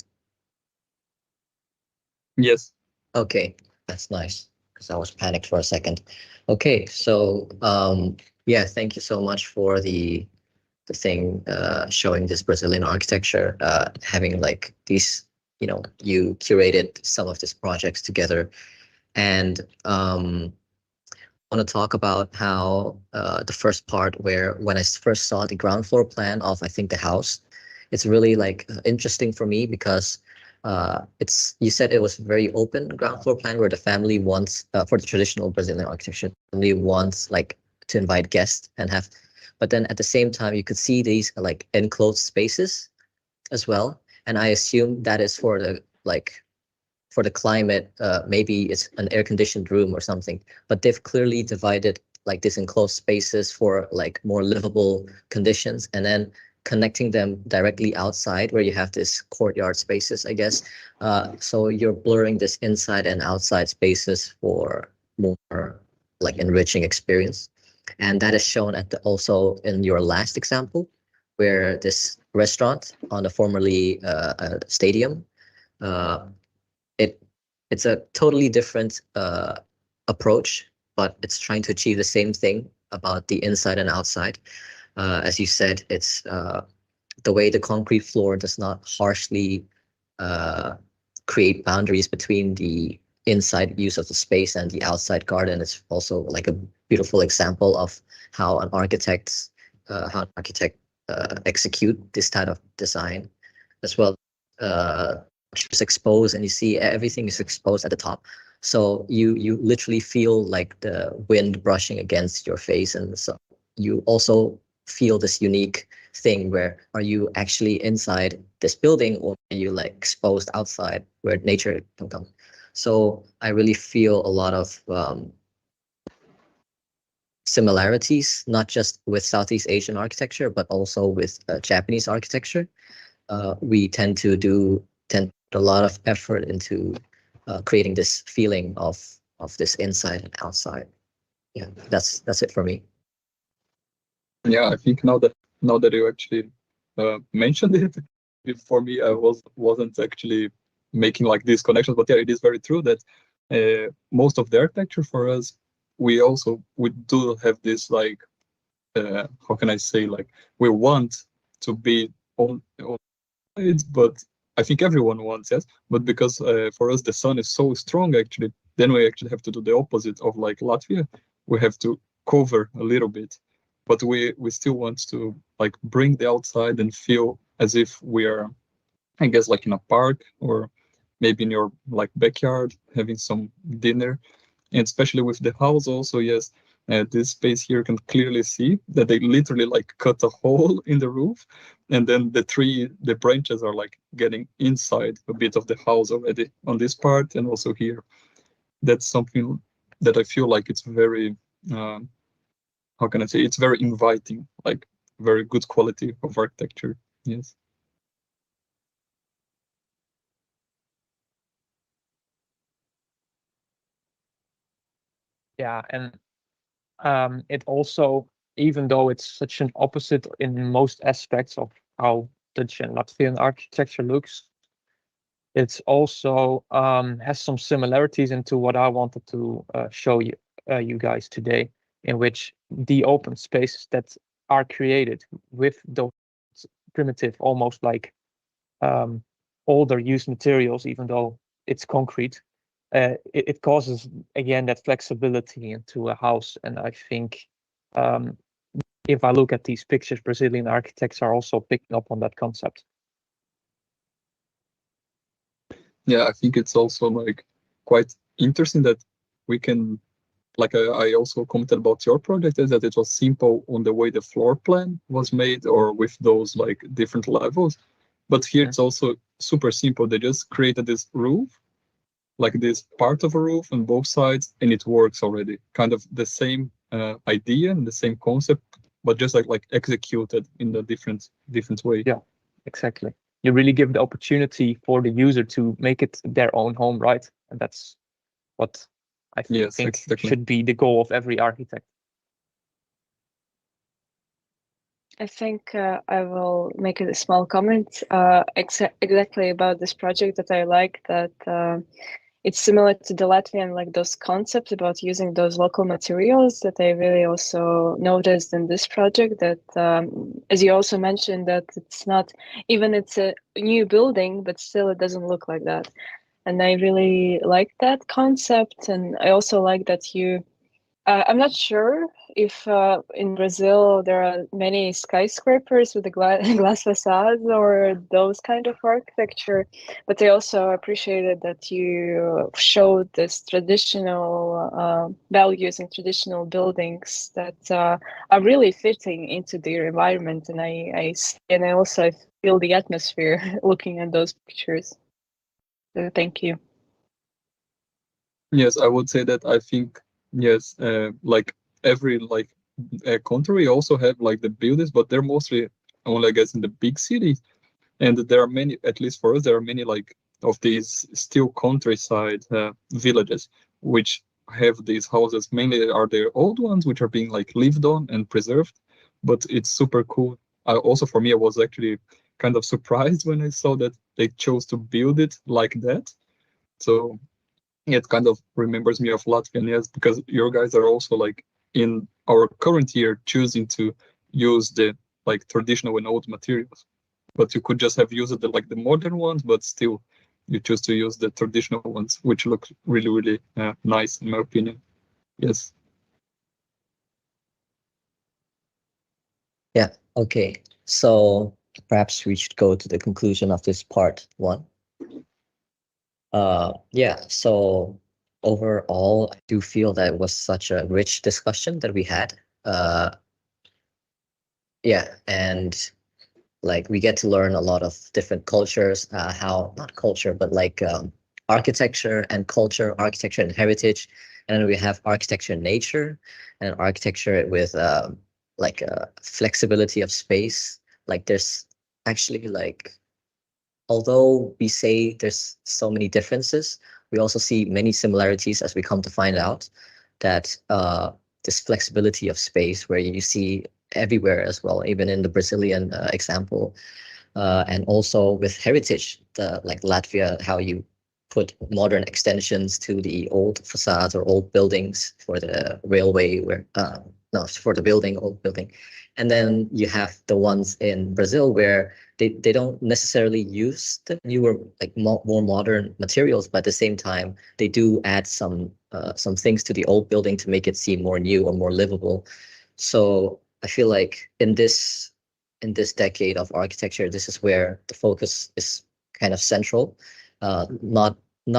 Yes. Okay, that's nice, because I was panicked for a second. Okay, so yeah, thank you so much for the thing showing this Brazilian architecture, having like these, you curated some of these projects together, and I want to talk about how the first part, where when I first saw the ground floor plan of, I think, the house, it's really like interesting for me, because you said it was very open ground floor plan, where the family wants for the traditional Brazilian architecture, family wants like to invite guests and have, but then at the same time you could see these like enclosed spaces as well, and I assume that is for the for the climate, maybe it's an air-conditioned room or something, but they've clearly divided like this enclosed spaces for like more livable conditions, and then connecting them directly outside where you have this courtyard spaces, I guess. So you're blurring this inside and outside spaces for more like enriching experience. And that is shown also in your last example, where this restaurant on the formerly stadium, it's a totally different approach, but it's trying to achieve the same thing about the inside and outside. As you said, it's the way the concrete floor does not harshly create boundaries between the inside use of the space and the outside garden. It's also like a beautiful example of how an architect execute this type of design as well. It's exposed, and you see everything is exposed at the top, so you literally feel like the wind brushing against your face, and so you also feel this unique thing where, are you actually inside this building, or are you like exposed outside where nature can come? So I really feel a lot of similarities, not just with Southeast Asian architecture, but also with Japanese architecture. We tend to a lot of effort into creating this feeling of this inside and outside. Yeah, that's it for me. Yeah, I think now that you actually mentioned it, for me, I wasn't actually making like these connections, but yeah, it is very true that most of the architecture for us, we do have this like how can I say, like we want to be on sides, but I think everyone wants, yes, but because for us the sun is so strong, actually, then we actually have to do the opposite of like Latvia. We have to cover a little bit, but we still want to like bring the outside and feel as if we are, I guess, like in a park or maybe in your like backyard having some dinner. And especially with the house also, yes, this space here can clearly see that they literally like cut a hole in the roof, and then the branches are like getting inside a bit of the house already on this part and also here. That's something that I feel like it's very, how can I say, it's very inviting, like very good quality of architecture. Yes. Yeah, and it also, even though it's such an opposite in most aspects of how Dutch and Latvian architecture looks, it's also has some similarities into what I wanted to show you guys today, in which the open spaces that are created with those primitive, almost like older used materials, even though it's concrete, it causes again that flexibility into a house. And I think if I look at these pictures, Brazilian architects are also picking up on that concept. Yeah, I think it's also like quite interesting that we can, like I also commented about your project, is that it was simple on the way the floor plan was made or with those like different levels. But here it's also super simple. They just created this roof, like this part of a roof on both sides, and it works already. Kind of the same idea and the same concept, but just like executed in a different way. Yeah, exactly. You really give the opportunity for the user to make it their own home, right? And that's what I Yes, think exactly. should be the goal of every architect. I think I will make a small comment exactly about this project, that I like that it's similar to the Latvian, like those concepts about using those local materials, that I really also noticed in this project, that as you also mentioned, that it's not, even it's a new building, but still it doesn't look like that. And I really like that concept. And I also like that I'm not sure if in Brazil there are many skyscrapers with the glass facades or those kind of architecture, but I also appreciated that you showed this traditional values and traditional buildings that are really fitting into their environment, and I also feel the atmosphere looking at those pictures. So thank you. Yes, I would say that I think, yes, like every like country also have like the buildings, but they're mostly only, I guess, in the big cities. And there are many, at least for us, there are many like of these still countryside villages, which have these houses. Mainly are the old ones, which are being like lived on and preserved. But it's super cool. Also, for me, I was actually kind of surprised when I saw that they chose to build it like that. So it kind of remembers me of Latvian, yes, because your guys are also like in our current year choosing to use the like traditional and old materials, but you could just have used the like the modern ones, but still you choose to use the traditional ones, which look really nice in my opinion. Yes. Yeah. Okay. So perhaps we should go to the conclusion of this part one. Yeah. So overall, I do feel that it was such a rich discussion that we had. Yeah, and like we get to learn a lot of different cultures, how not culture, but like architecture and culture, architecture and heritage, and then we have architecture and nature, and architecture with like flexibility of space. Like there's actually like, although we say there's so many differences, we also see many similarities as we come to find out that this flexibility of space where you see everywhere as well, even in the Brazilian example, and also with heritage, the like Latvia, how you put modern extensions to the old facades or old buildings for the railway, where no, for the building, old building, and then you have the ones in Brazil where they don't necessarily use the newer, like more modern materials, but at the same time they do add some things to the old building to make it seem more new or more livable. So I feel like in this decade of architecture, this is where the focus is kind of central, not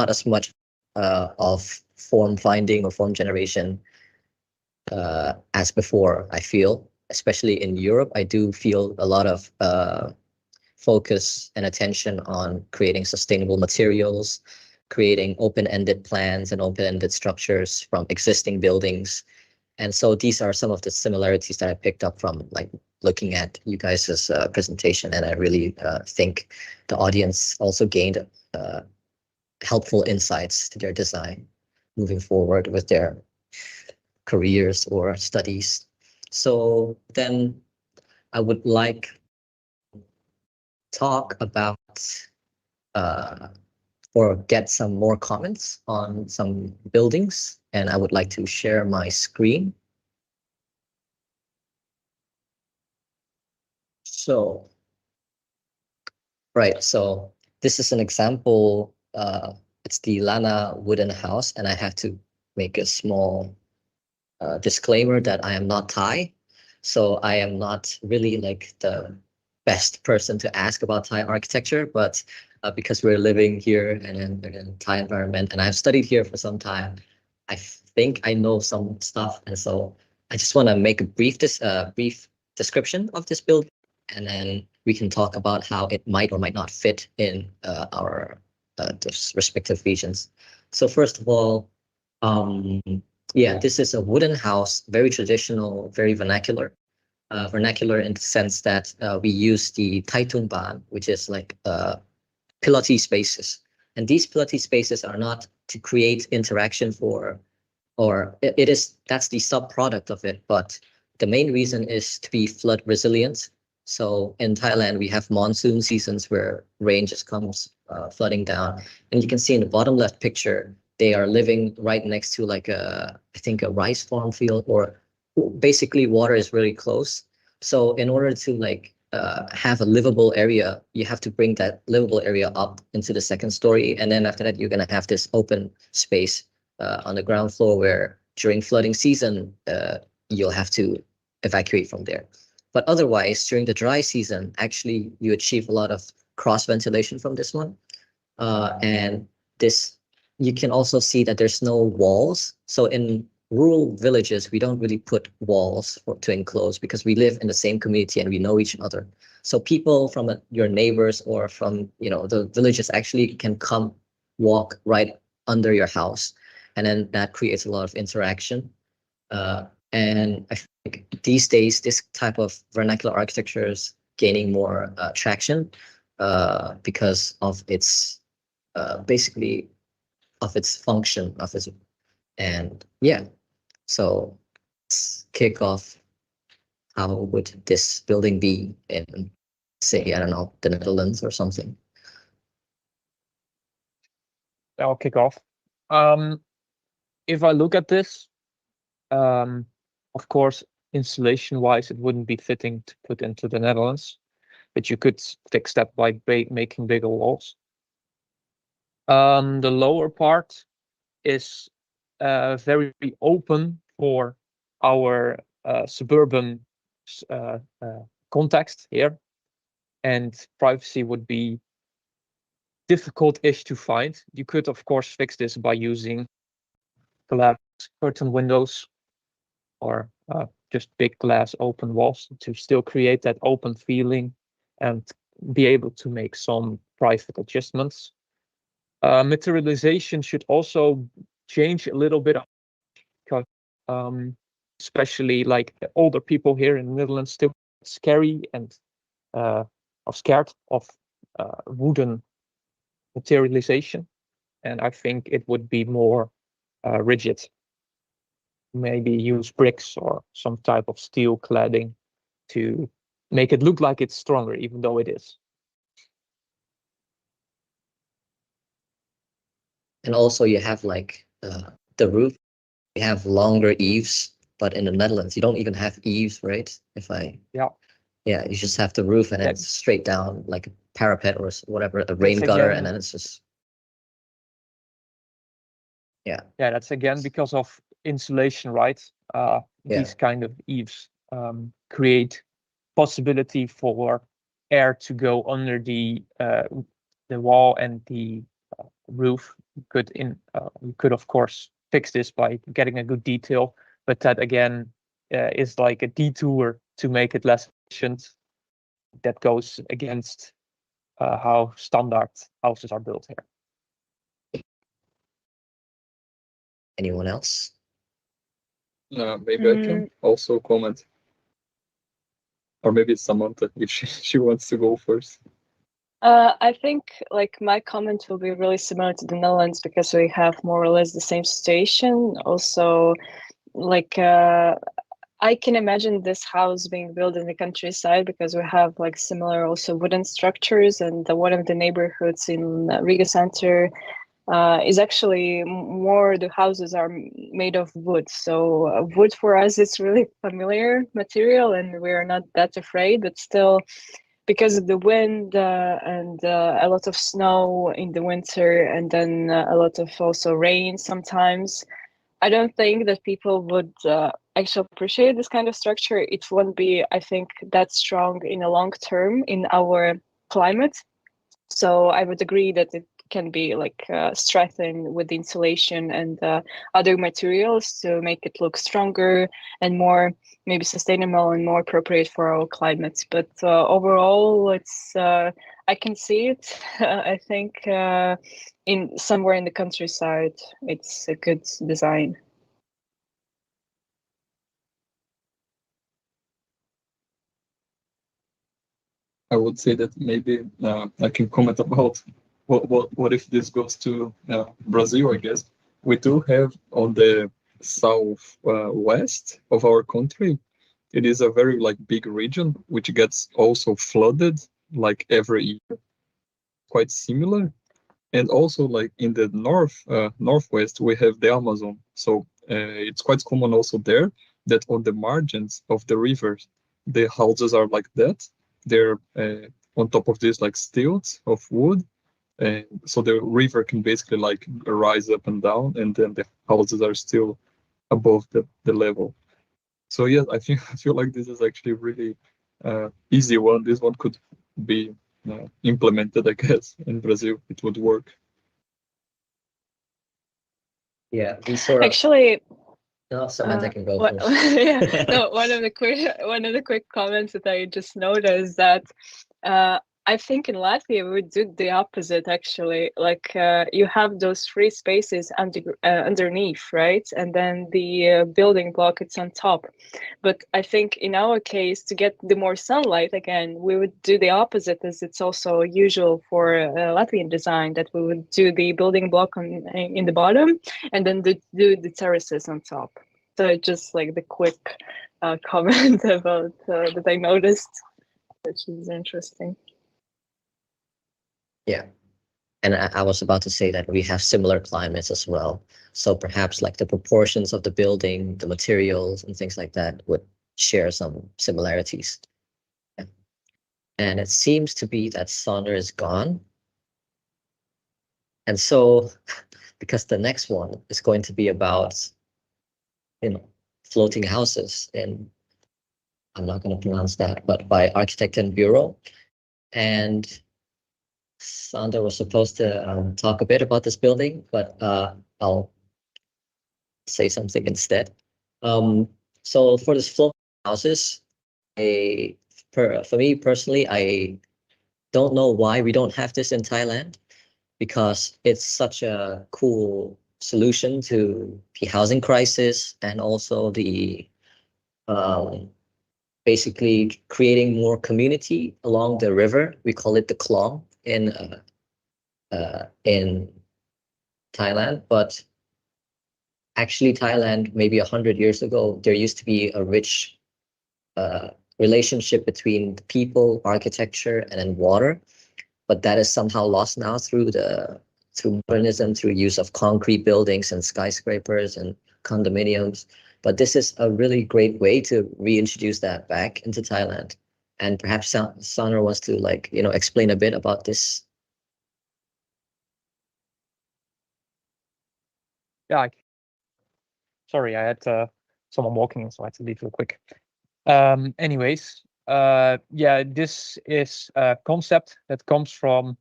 as much of form finding or form generation as before. I feel, especially in Europe, I do feel a lot of focus and attention on creating sustainable materials, creating open-ended plans and open-ended structures from existing buildings. And so these are some of the similarities that I picked up from like looking at you guys' presentation, and I really think the audience also gained helpful insights to their design moving forward with their careers or studies. So then I would like talk about or get some more comments on some buildings, and I would like to share my screen. So, right, so this is an example. It's the Lana wooden house, and I have to make a small disclaimer that I am not Thai, so I am not really like the best person to ask about Thai architecture, but because we're living here in a Thai environment and I've studied here for some time, I think I know some stuff, and so I just want to make a brief description of this building, and then we can talk about how it might or might not fit in our respective regions. So first of all, yeah, this is a wooden house, very traditional, very vernacular. Vernacular in the sense that we use the Taitung Ban, which is like pilotis spaces. And these pilotis spaces are not to create interaction for, or that's the subproduct of it, but the main reason is to be flood resilient. So in Thailand, we have monsoon seasons where rain just comes flooding down. And you can see in the bottom left picture, they are living right next to like I think a rice farm field, or basically water is really close. So in order to like have a livable area, you have to bring that livable area up into the second story. And then after that, you're going to have this open space on the ground floor where during flooding season, you'll have to evacuate from there. But otherwise, during the dry season, actually, you achieve a lot of cross ventilation from this one. And this, you can also see that there's no walls. So in rural villages, we don't really put walls to enclose because we live in the same community and we know each other. So people from your neighbors or from the villages actually can come walk right under your house, and then that creates a lot of interaction. And I think these days, this type of vernacular architecture is gaining more traction because of its basically of its function, and yeah. So let's kick off. How would this building be in, say, I don't know, the Netherlands or something? I'll kick off. If I look at this, of course, installation-wise, it wouldn't be fitting to put into the Netherlands, but you could fix that by making bigger walls. The lower part is very open for our suburban context here, and privacy would be difficult-ish to find. You could, of course, fix this by using glass curtain windows or just big glass open walls to still create that open feeling and be able to make some private adjustments. Materialization should also change a little bit because especially like older people here in the Netherlands still scary and are scared of wooden materialization, and I think it would be more rigid. Maybe use bricks or some type of steel cladding to make it look like it's stronger, even though it is. And also you have like the roof, you have longer eaves, but in the Netherlands, you don't even have eaves, right? Yeah, you just have the roof and it's straight down like a parapet or whatever, a rain gutter, and then it's just, yeah, that's again because of insulation, right? These kind of eaves create possibility for air to go under the wall and the roof. You could of course fix this by getting a good detail, but that again is like a detour to make it less efficient. That goes against how standard houses are built here. Anyone else? Maybe I can also comment, or maybe it's Samantha if she wants to go first. I think like my comment will be really similar to the Netherlands because we have more or less the same situation. Also, like I can imagine this house being built in the countryside because we have like similar also wooden structures, and one of the neighborhoods in Riga center is actually more the houses are made of wood. So wood for us is really familiar material, and we're not that afraid. But still, because of the wind and a lot of snow in the winter, and then a lot of also rain sometimes, I don't think that people would actually appreciate this kind of structure. It won't be, I think, that strong in a long term in our climate. So I would agree that it can be like strengthened with insulation and other materials to make it look stronger and more maybe sustainable and more appropriate for our climate. But overall, it's I can see it. I think in somewhere in the countryside, it's a good design. I would say that maybe I can comment about what if this goes to Brazil. I guess we do have on the south west of our country. It is a very like big region which gets also flooded like every year, quite similar. And also like in the northwest we have the Amazon. So it's quite common also there that on the margins of the rivers the houses are like that. They're on top of this like stilts of wood, and so the river can basically like rise up and down, and then the houses are still above the level. So yes, I feel like this is actually really easy one. This one could be implemented, I guess, in Brazil. It would work. Yeah, these sort of Actually, no, Samantha can go what, first. yeah, no, one of the quick comments that I just noticed that I think in Latvia we would do the opposite actually. Like you have those free spaces underneath, right? And then the building block it's on top. But I think in our case, to get the more sunlight again, we would do the opposite, as it's also usual for Latvian design that we would do the building block in the bottom, and then do the terraces on top. So just like the quick comment about that I noticed, which is interesting. Yeah. And I was about to say that we have similar climates as well. So perhaps like the proportions of the building, the materials and things like that would share some similarities. Yeah. And it seems to be that Sander is gone. And so because the next one is going to be about, floating houses, and I'm not going to pronounce that, but by Architect and Bureau. And Sander was supposed to talk a bit about this building, but I'll say something instead. So for this floating houses, for me personally, I don't know why we don't have this in Thailand, because it's such a cool solution to the housing crisis and also the basically creating more community along the river. We call it the Klong in Thailand, but actually Thailand, maybe 100 years ago, there used to be a rich relationship between the people, architecture, and then water, but that is somehow lost now through modernism, through use of concrete buildings and skyscrapers and condominiums. But this is a really great way to reintroduce that back into Thailand. And perhaps Sander wants to explain a bit about this. Yeah, sorry, I had someone walking in, so I had to leave real quick. Anyways, yeah, this is a concept that comes from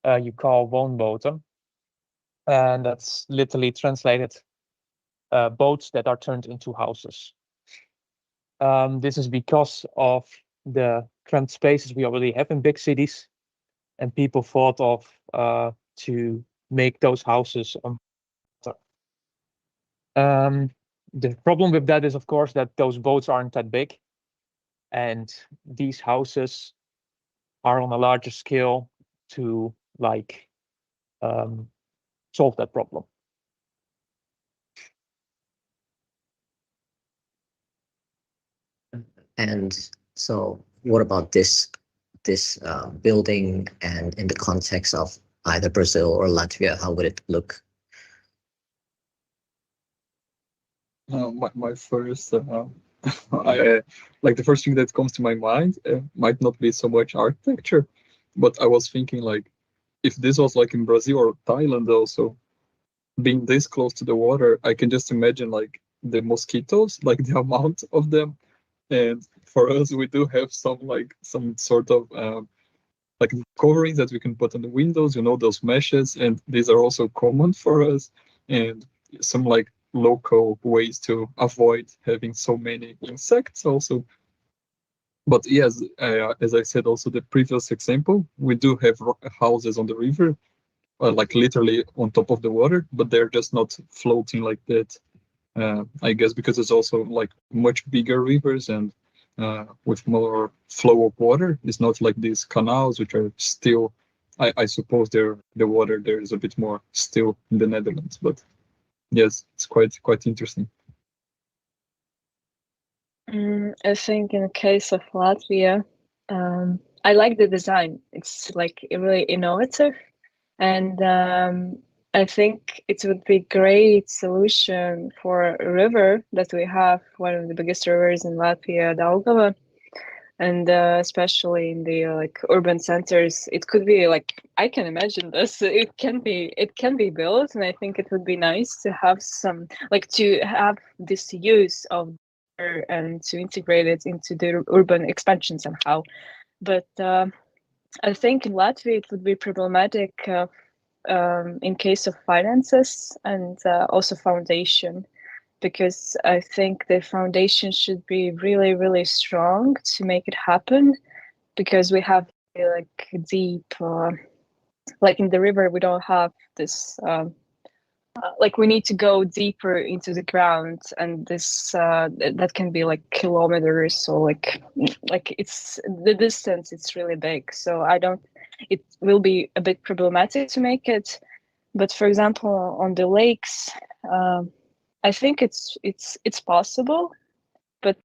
you call woonboten, and that's literally translated boats that are turned into houses. This is because of the cramped spaces we already have in big cities, and people thought of to make those houses on water. The problem with that is, of course, that those boats aren't that big, and these houses are on a larger scale to like solve that problem. And so, what about this building, and in the context of either Brazil or Latvia, how would it look? My first, I, like the first thing that comes to my mind might not be so much architecture, but I was thinking like if this was like in Brazil or Thailand also, being this close to the water, I can just imagine like the mosquitoes, like the amount of them. And for us, we do have some sort of like coverings that we can put on the windows, those meshes, and these are also common for us. And some like local ways to avoid having so many insects also. But yes, as I said, also the previous example, we do have houses on the river, like literally on top of the water, but they're just not floating like that. I guess because it's also like much bigger rivers and with more flow of water. It's not like these canals, which are still, I suppose the water there is a bit more still in the Netherlands. But yes, it's quite interesting. I think in the case of Latvia, I like the design. It's like really innovative, and I think it would be great solution for a river that we have, one of the biggest rivers in Latvia, Daugava, and especially in the like urban centers. It could be like, I can imagine this. It can be built, and I think it would be nice to have some, like, to have this use of water and to integrate it into the urban expansion somehow. But I think in Latvia it would be problematic in case of finances and also foundation, because I think the foundation should be really, really strong to make it happen, because we have like deep, like in the river, we don't have this, like we need to go deeper into the ground, and this that can be like kilometers, so like it's the distance, it's really big. So I don't, it will be a bit problematic to make it. But for example, on the lakes, I think it's possible, but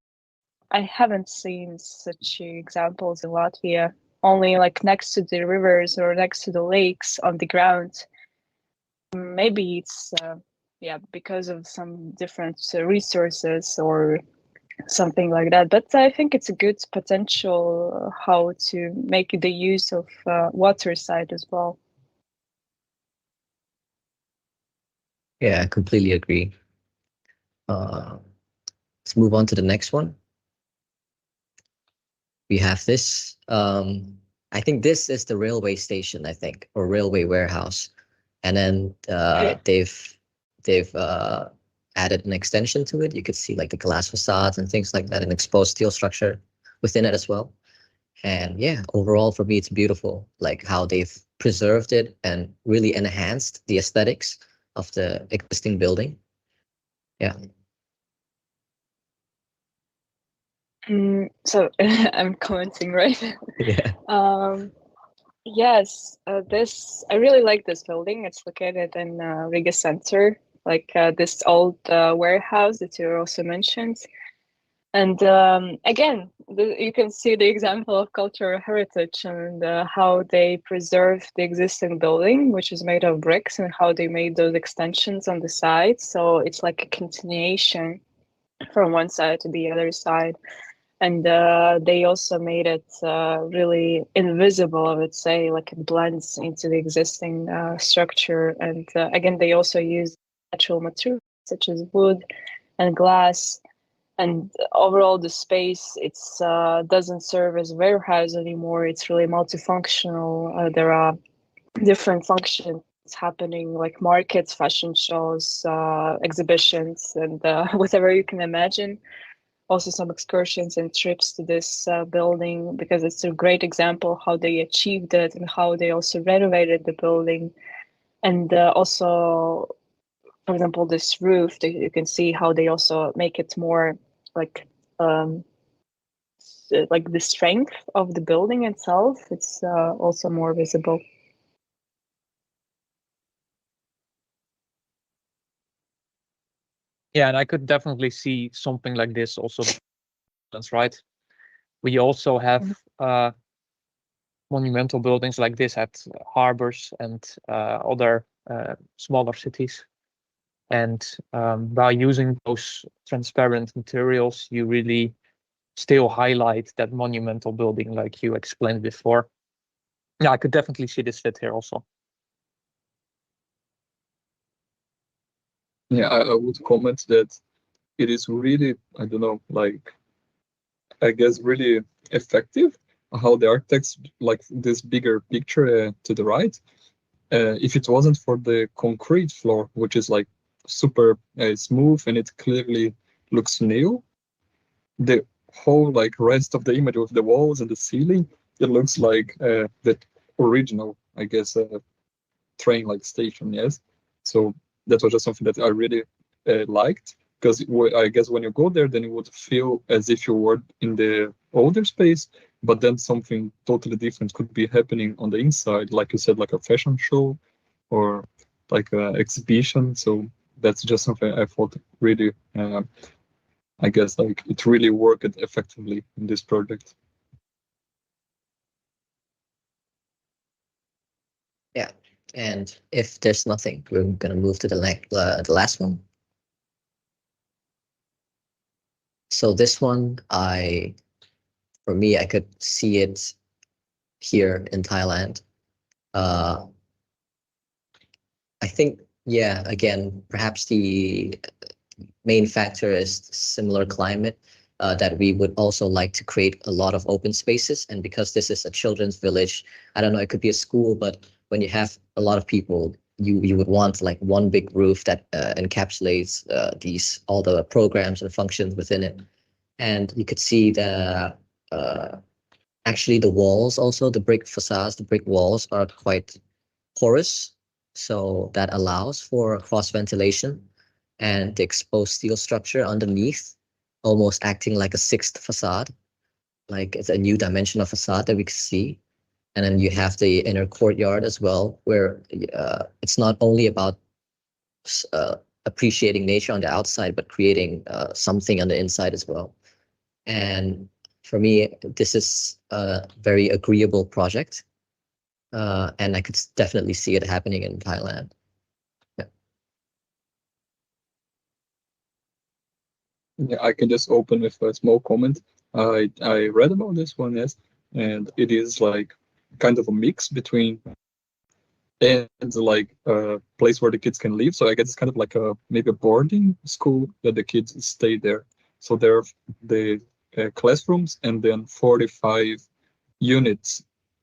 I haven't seen such examples in Latvia. Only like next to the rivers or next to the lakes on the ground. Maybe it's yeah, because of some different resources or something like that. But I think it's a good potential how to make the use of water side as well. Yeah, I completely agree. Let's move on to the next one. We have this. I think this is the railway station, I think, or railway warehouse. And then they've added an extension to it. You could see like the glass facades and things like that, and exposed steel structure within it as well. And yeah, overall for me, it's beautiful, like how they've preserved it and really enhanced the aesthetics of the existing building. Yeah. So I'm commenting, right? Yeah. Yes, this, I really like this building. It's located in Riga Center, like this old warehouse that you also mentioned. And again, you can see the example of cultural heritage and how they preserve the existing building, which is made of bricks, and how they made those extensions on the side. So it's like a continuation from one side to the other side. And they also made it really invisible, I would say, like it blends into the existing structure. And again, they also use natural materials such as wood and glass. And overall, the space doesn't serve as a warehouse anymore. It's really multifunctional. There are different functions happening, like markets, fashion shows, exhibitions, and whatever you can imagine. Also some excursions and trips to this building, because it's a great example how they achieved it and how they also renovated the building. And also, for example, this roof, you can see how they also make it more like the strength of the building itself. It's also more visible. Yeah, and I could definitely see something like this also. That's right. We also have monumental buildings like this at harbors and other smaller cities. And by using those transparent materials, you really still highlight that monumental building like you explained before. Yeah, I could definitely see this fit here also. Yeah, I would comment that it is really, I don't know, like, I guess really effective how the architects like this bigger picture to the right. If it wasn't for the concrete floor, which is like super smooth and it clearly looks new, the whole like rest of the image with the walls and the ceiling, it looks like the original, I guess, train like station. Yes, so that was just something that I really liked, because I guess when you go there, then you would feel as if you were in the older space, but then something totally different could be happening on the inside, like you said, like a fashion show or like an exhibition. So that's just something I thought really, I guess, like it really worked effectively in this project. Yeah. And if there's nothing, we're going to move to the last one. So this one, for me, I could see it here in Thailand. I think, yeah, again, perhaps the main factor is similar climate, that we would also like to create a lot of open spaces. And because this is a children's village, I don't know, it could be a school, but when you have a lot of people, you would want like one big roof that encapsulates all the programs and functions within it. And you could see uh, actually the walls, also the brick facades, the brick walls are quite porous, so that allows for cross ventilation, and the exposed steel structure underneath almost acting like a sixth facade, like it's a new dimension of facade that we can see. And then you have the inner courtyard as well, where it's not only about appreciating nature on the outside, but creating something on the inside as well. And for me, this is a very agreeable project, and I could definitely see it happening in Thailand. Yeah. Yeah, I can just open with a small comment. I read about this one, yes, and it is like kind of a mix between and like a place where the kids can live. So I guess it's kind of like a maybe a boarding school that the kids stay there. So there are the classrooms and then 45 units,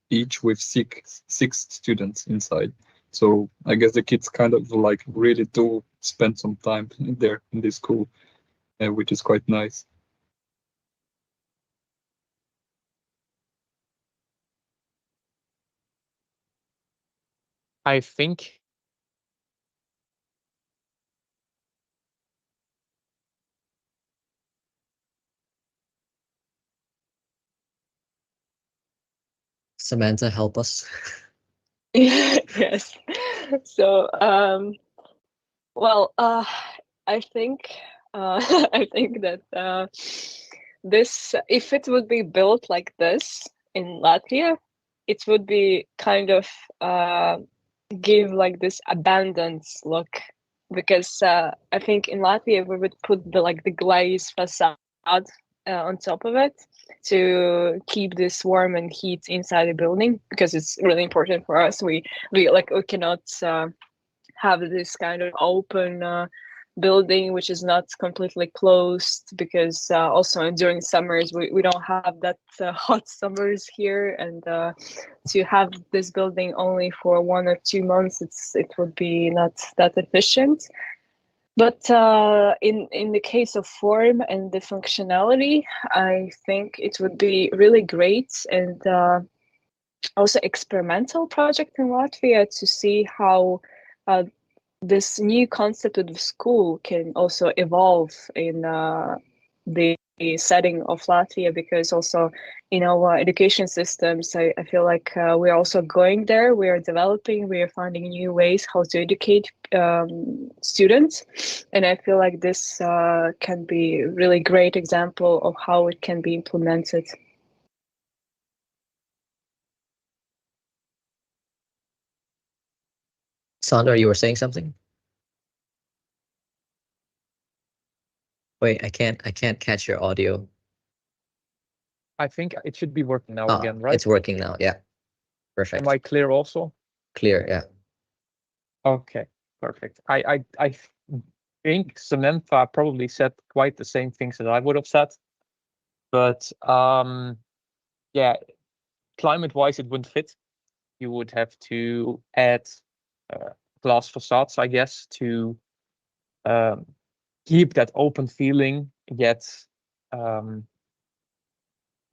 each with six students inside. So I guess the kids kind of like really do spend some time there in this school, which is quite nice. I think Samantha, help us. Yes. So, well, I think I think that this, if it would be built like this in Latvia, it would be kind of give like this abundance look, because I think in Latvia we would put the glaze facade on top of it to keep this warm and heat inside the building, because it's really important for us. We cannot have this kind of open building which is not completely closed, because also during summers we don't have that hot summers here, and to have this building only for 1 or 2 months, it would be not that efficient. But in the case of form and the functionality, I think it would be really great and also experimental project in Latvia to see how this new concept of the school can also evolve in the setting of Latvia, because also in our education systems, I feel like we're also going there. We are developing, we are finding new ways how to educate students. And I feel like this can be a really great example of how it can be implemented. Sandra, you were saying something? Wait, I can't catch your audio. I think it should be working now Ah, again, right? it's working now. Yeah. Perfect. Am I clear also? Clear, yeah. Okay, perfect. I think Samantha probably said quite the same things that I would have said, but yeah, climate-wise, it wouldn't fit. You would have to add glass facades, I guess, to keep that open feeling, yet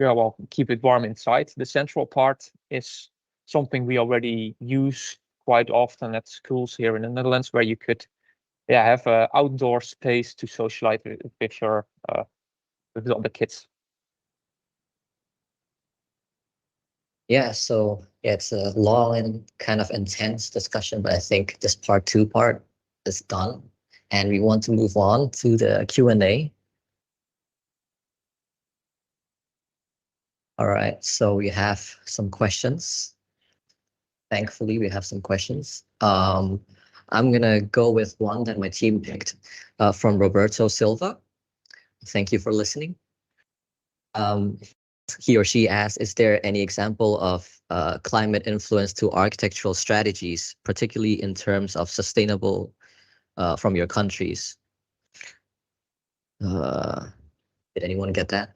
yeah, well, keep it warm inside. The central part is something we already use quite often at schools here in the Netherlands, where you could have an outdoor space to socialize with your with the other kids. Yeah, so yeah, it's a long and kind of intense discussion, but I think this part 2 part is done, and we want to move on to the Q&A. All right, so we have some questions. Thankfully, we have some questions. I'm gonna go with one that my team picked from Roberto Silva. Thank you for listening. He or she asks, is there any example of climate influence to architectural strategies, particularly in terms of sustainable from your countries? Did anyone get that?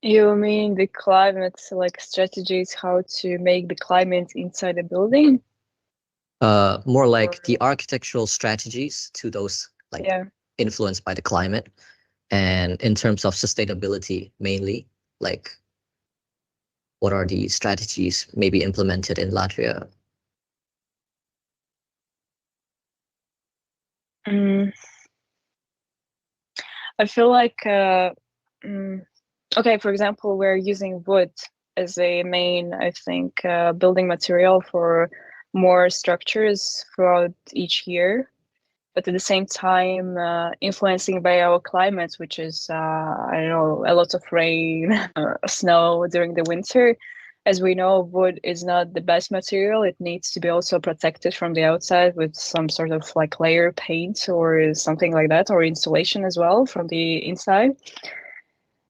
You mean the climate, like strategies, how to make the climate inside a building? More like the architectural strategies to those like influenced by the climate, and in terms of sustainability mainly, like what are the strategies maybe implemented in Latvia? I feel like okay, for example, we're using wood as a main, I think, building material for more structures throughout each year, but at the same time influencing by our climate, which is I don't know, a lot of rain, snow during the winter. As we know, wood is not the best material. It needs to be also protected from the outside with some sort of like layer paint or something like that, or insulation as well from the inside,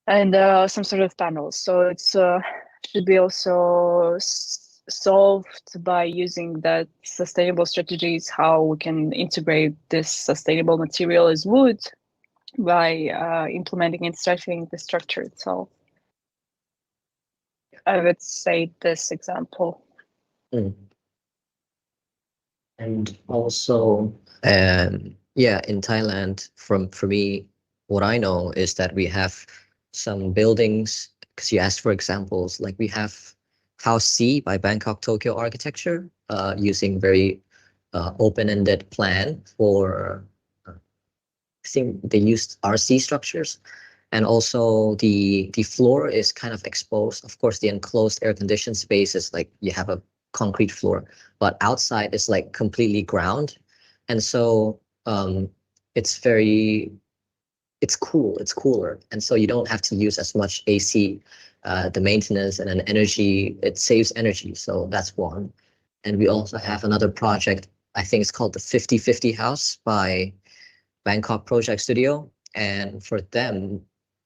and some sort of panels. So it's should be also solved by using that sustainable strategies, how we can integrate this sustainable material as wood by implementing and strengthening the structure itself. I would say this example. And also, yeah, in Thailand, for me, what I know is that we have some buildings, because you asked for examples, like we have House C by Bangkok Tokyo Architecture, using very open-ended plan for, I think they used RC structures. And also the floor is kind of exposed. Of course, the enclosed air-conditioned space is like you have a concrete floor, but outside is like completely ground. And so it's cool, it's cooler. And so you don't have to use as much AC, the maintenance and then energy, it saves energy. So that's one. And we also have another project, I think it's called the 50/50 House by Bangkok Project Studio. And for them,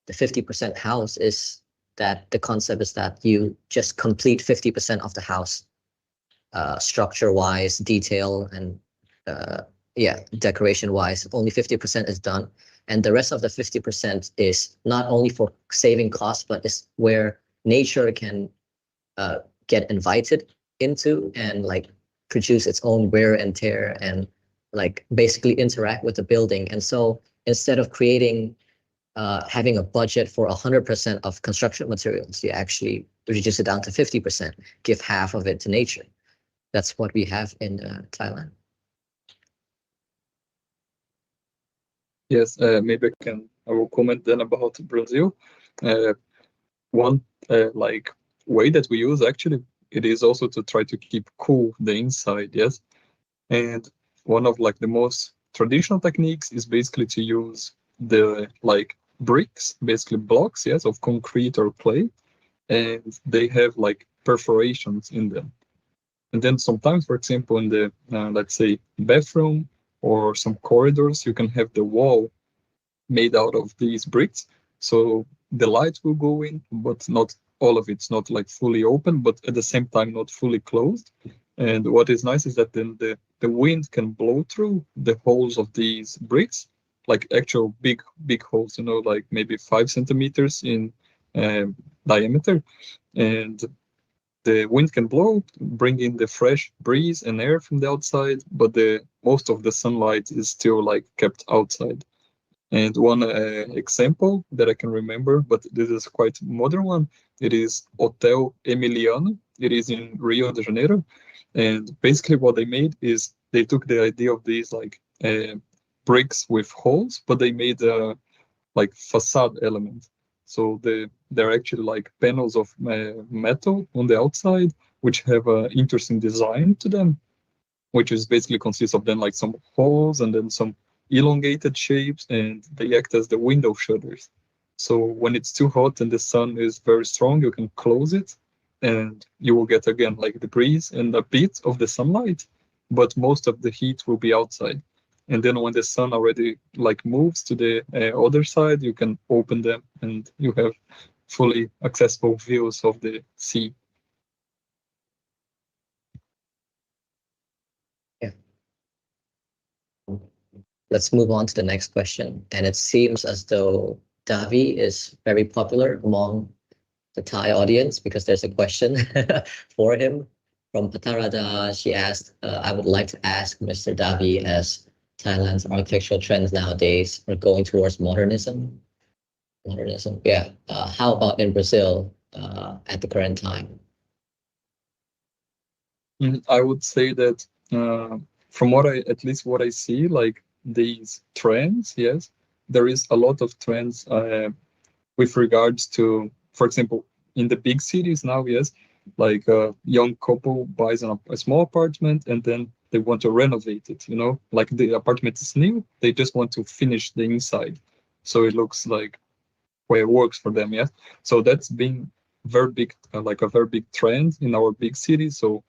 the 50% house is that the concept is that you just complete 50% of the house. structure-wise, detail, and decoration-wise, only 50% is done. And the rest of the 50% is not only for saving costs, but it's where nature can get invited into and like produce its own wear and tear and like basically interact with the building. And so instead of creating having a budget for 100% of construction materials, you actually reduce it down to 50%, give half of it to nature. That's what we have in Thailand. Yes, maybe I will comment then about Brazil. One like way that we use actually, it is also to try to keep cool the inside, yes. And one of like the most traditional techniques is basically to use the like bricks, basically blocks, yes, of concrete or clay, and they have like perforations in them. And then sometimes, for example, in the let's say bathroom or some corridors, you can have the wall made out of these bricks. So the light will go in, but not all of it's not like fully open, but at the same time not fully closed. And what is nice is that then the wind can blow through the holes of these bricks, like actual big holes, you know, like maybe 5 centimeters in diameter. And the wind can blow, bring in the fresh breeze and air from the outside, but the most of the sunlight is still like kept outside. And one example that I can remember, but this is quite modern one, it is Hotel Emiliano. It is in Rio de Janeiro. And basically what they made is they took the idea of these like bricks with holes, but they made a like facade element. So they're actually like panels of metal on the outside, which have an interesting design to them, which is basically consists of then like some holes and then some elongated shapes, and they act as the window shutters. So when it's too hot and the sun is very strong, you can close it and you will get again like the breeze and a bit of the sunlight, but most of the heat will be outside. And then when the sun already like moves to the other side, you can open them and you have fully accessible views of the sea. Yeah. Let's move on to the next question. And it seems as though Davi is very popular among the Thai audience because there's a question for him from Patarada. She asked, I would like to ask Mr. Davi, as Thailand's architectural trends nowadays are going towards modernism. Modernism, yeah. How about in Brazil at the current time? I would say that from at least what I see, like these trends, yes, there is a lot of trends with regards to, for example, in the big cities now, yes, like a young couple buys a small apartment and then they want to renovate it, you know, like the apartment is new, they just want to finish the inside. So it looks like where it works for them, yeah. So that's been very big, like a very big trend in our big cities. So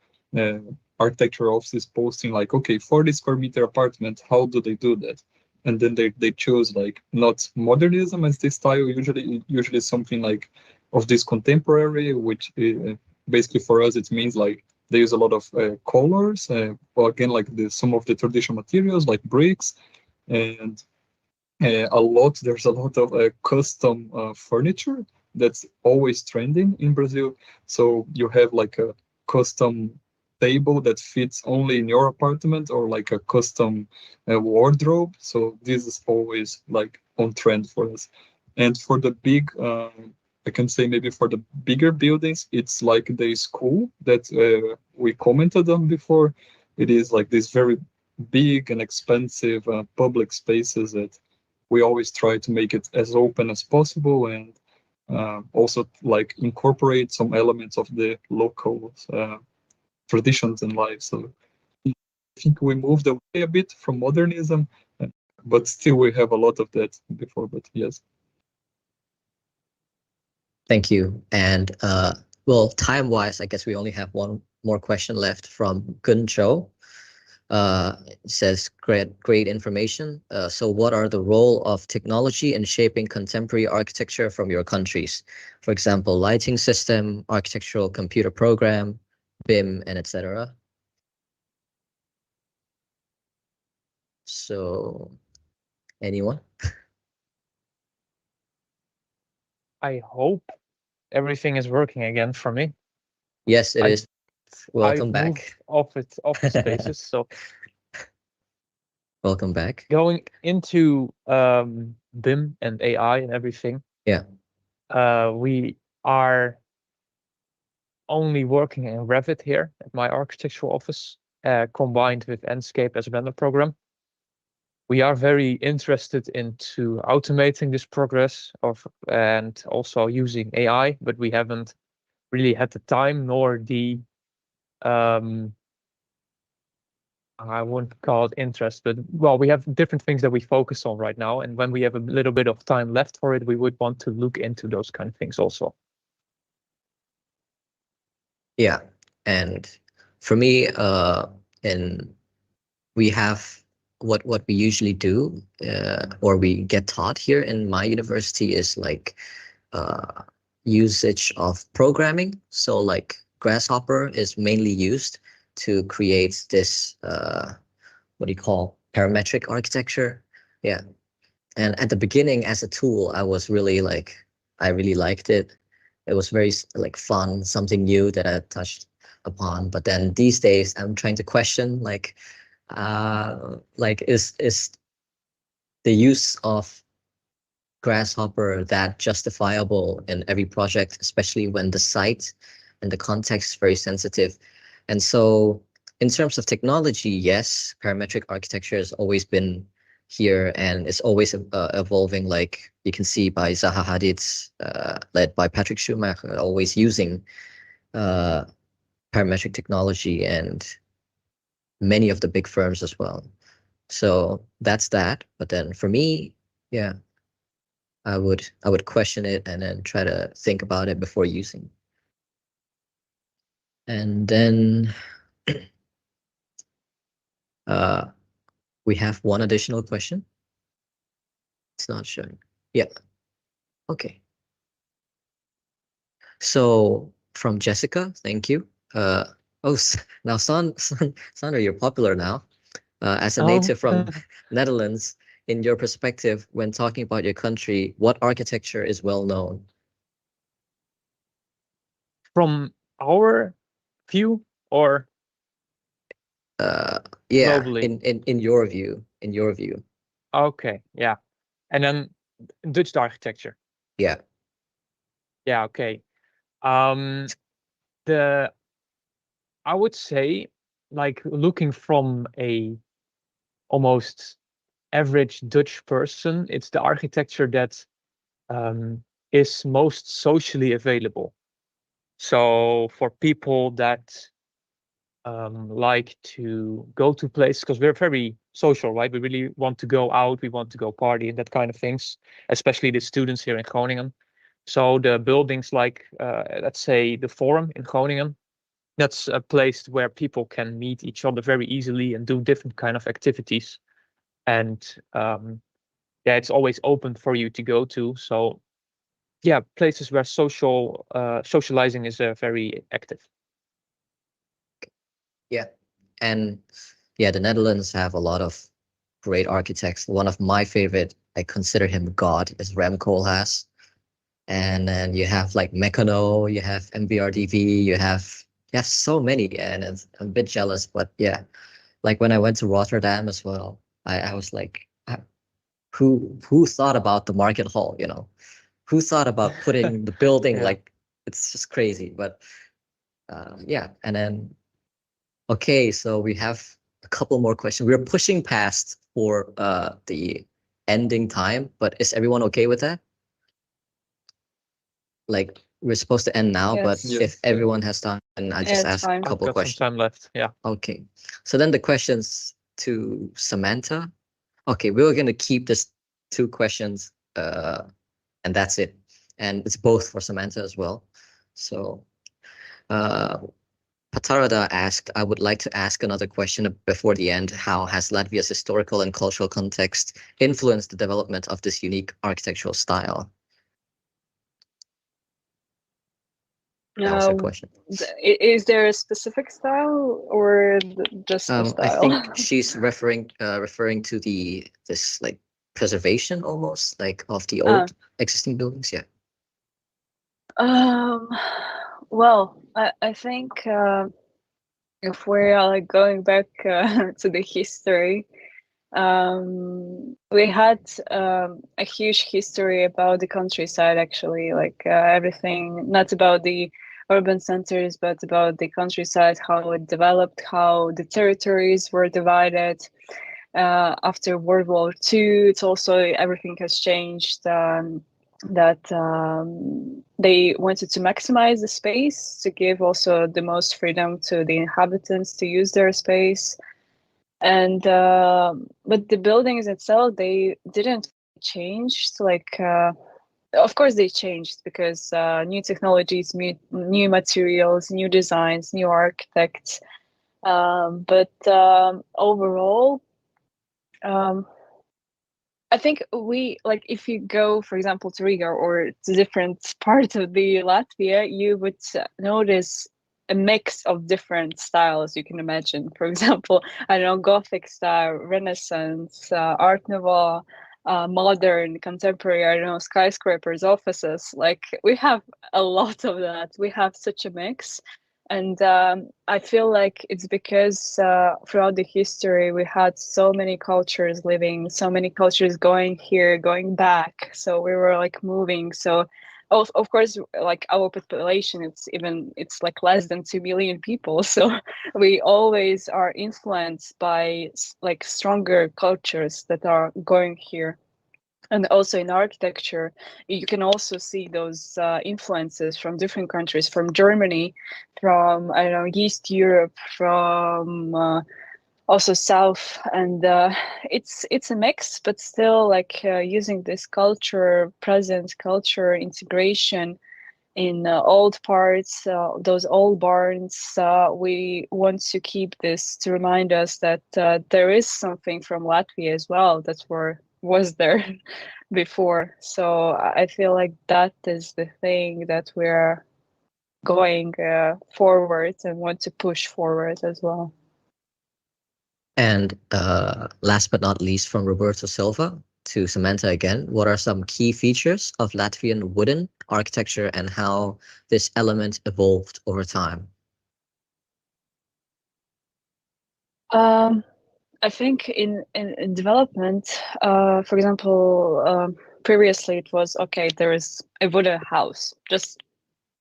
architecture offices posting like, okay, 40 square meter apartment, how do they do that? And then they choose like not modernism as the style, usually something like of this contemporary, which basically for us it means like they use a lot of colors, well, again like some of the traditional materials like bricks, and there's a lot of custom furniture that's always trending in Brazil. So you have like a custom table that fits only in your apartment, or like a custom wardrobe. So this is always like on trend for us. And for the big, I can say maybe for the bigger buildings, it's like the school that we commented on before. It is like this very big and expensive public spaces that we always try to make it as open as possible, and also like incorporate some elements of the local traditions and life. So I think we moved away a bit from modernism, but still we have a lot of that before. But yes. Thank you. And well, time-wise, I guess we only have one more question left from Gun Cho. It says great information. So what are the role of technology in shaping contemporary architecture from your countries? For example, lighting system, architectural computer program, BIM, and etc. So, anyone? I hope everything is working again for me. Yes, it I- is. Welcome I've back. moved off the spaces, so Welcome back. going into BIM and AI and everything. Yeah. We are only working in Revit here at my architectural office, combined with Enscape as a render program. We are very interested into automating this progress and also using AI, but we haven't really had the time nor the I wouldn't call it interest, but well, we have different things that we focus on right now. And when we have a little bit of time left for it, we would want to look into those kind of things also. Yeah. And for me, and we have what we usually do, or we get taught here in my university is like usage of programming. So like Grasshopper is mainly used to create this what do you call parametric architecture? Yeah. And at the beginning, as a tool, I was really like, I really liked it. It was very like fun, something new that I touched upon. But then these days, I'm trying to question like is the use of Grasshopper that justifiable in every project, especially when the site and the context is very sensitive. And so in terms of technology, yes, parametric architecture has always been here and it's always evolving. Like you can see by Zaha Hadid's, led by Patrick Schumacher, always using parametric technology and many of the big firms as well. So that's that. But then for me, yeah, I would question it and then try to think about it before using. And then we have one additional question. It's not showing. Yeah. Okay. So from Jessica, thank you. Oh, now Sandra, you're popular now. As a native from Netherlands, in your perspective, when talking about your country, what architecture is well known? From our view or Yeah, globally? in your view, Okay, yeah. And then Dutch architecture. Yeah. Yeah, okay. The I would say, like looking from a almost average Dutch person, it's the architecture that is most socially available. So for people that like to go to places, because we're very social, right? We really want to go out, we want to go party and that kind of things, especially the students here in Groningen. So the buildings like, let's say the Forum in Groningen, that's a place where people can meet each other very easily and do different kind of activities. And yeah, it's always open for you to go to. So yeah, places where socializing is very active. Yeah. And yeah, the Netherlands have a lot of great architects. One of my favorite, I consider him God, is Rem Koolhaas. And then you have like Meccano, you have MBRDV, you have so many, and I'm a bit jealous, but yeah, like when I went to Rotterdam as well, I was like, who thought about the market hall, you know? Who thought about putting the building Yeah. like it's just crazy, but yeah, and then okay, so we have a couple more questions. We're pushing past for the ending time, but is everyone okay with that? Like we're supposed to end now, but Yes. if everyone has time, and I Yeah, just it's ask a fine. couple Got some questions. time left. Yeah. Okay, so then the questions to Samantha. Okay, we're gonna keep this 2 questions, and that's it. And it's both for Samantha as well. So, Patarada asked, I would like to ask another question before the end. How has Latvia's historical and cultural context influenced the development of this unique architectural style? That was her question. Is there a specific style or just the I style? think she's referring to this like preservation almost like of the old existing buildings. Yeah. Well, I think if we're like going back to the history, we had a huge history about the countryside, actually, like everything, not about the urban centers, but about the countryside, how it developed, how the territories were divided. After World War II, it's also everything has changed. That they wanted to maximize the space to give also the most freedom to the inhabitants to use their space. And but the buildings itself, they didn't change. Like of course they changed because new technologies, new materials, new designs, new architects. But overall, I think we like if you go, for example, to Riga or to different parts of the Latvia, you would notice a mix of different styles you can imagine. For example, I don't know, Gothic style, Renaissance, Art Nouveau, modern, contemporary, I don't know, skyscrapers, offices. Like we have a lot of that. We have such a mix. And I feel like it's because throughout the history, we had so many cultures living, so many cultures going here, going back. So we were like moving. So of course, like our population, it's like less than 2 million people. So we always are influenced by like stronger cultures that are going here. And also in architecture, you can also see those influences from different countries, from Germany, from I don't know, East Europe, from also South, and it's a mix, but still like using this culture, present culture integration in old parts, those old barns. We want to keep this to remind us that there is something from Latvia as well that was there before. So I feel like that is the thing that we're going forward and want to push forward as well. And last but not least, from Roberto Silva to Samantha again, what are some key features of Latvian wooden architecture and how this element evolved over time? I think in development, for example, previously it was okay. There is a wooden house, just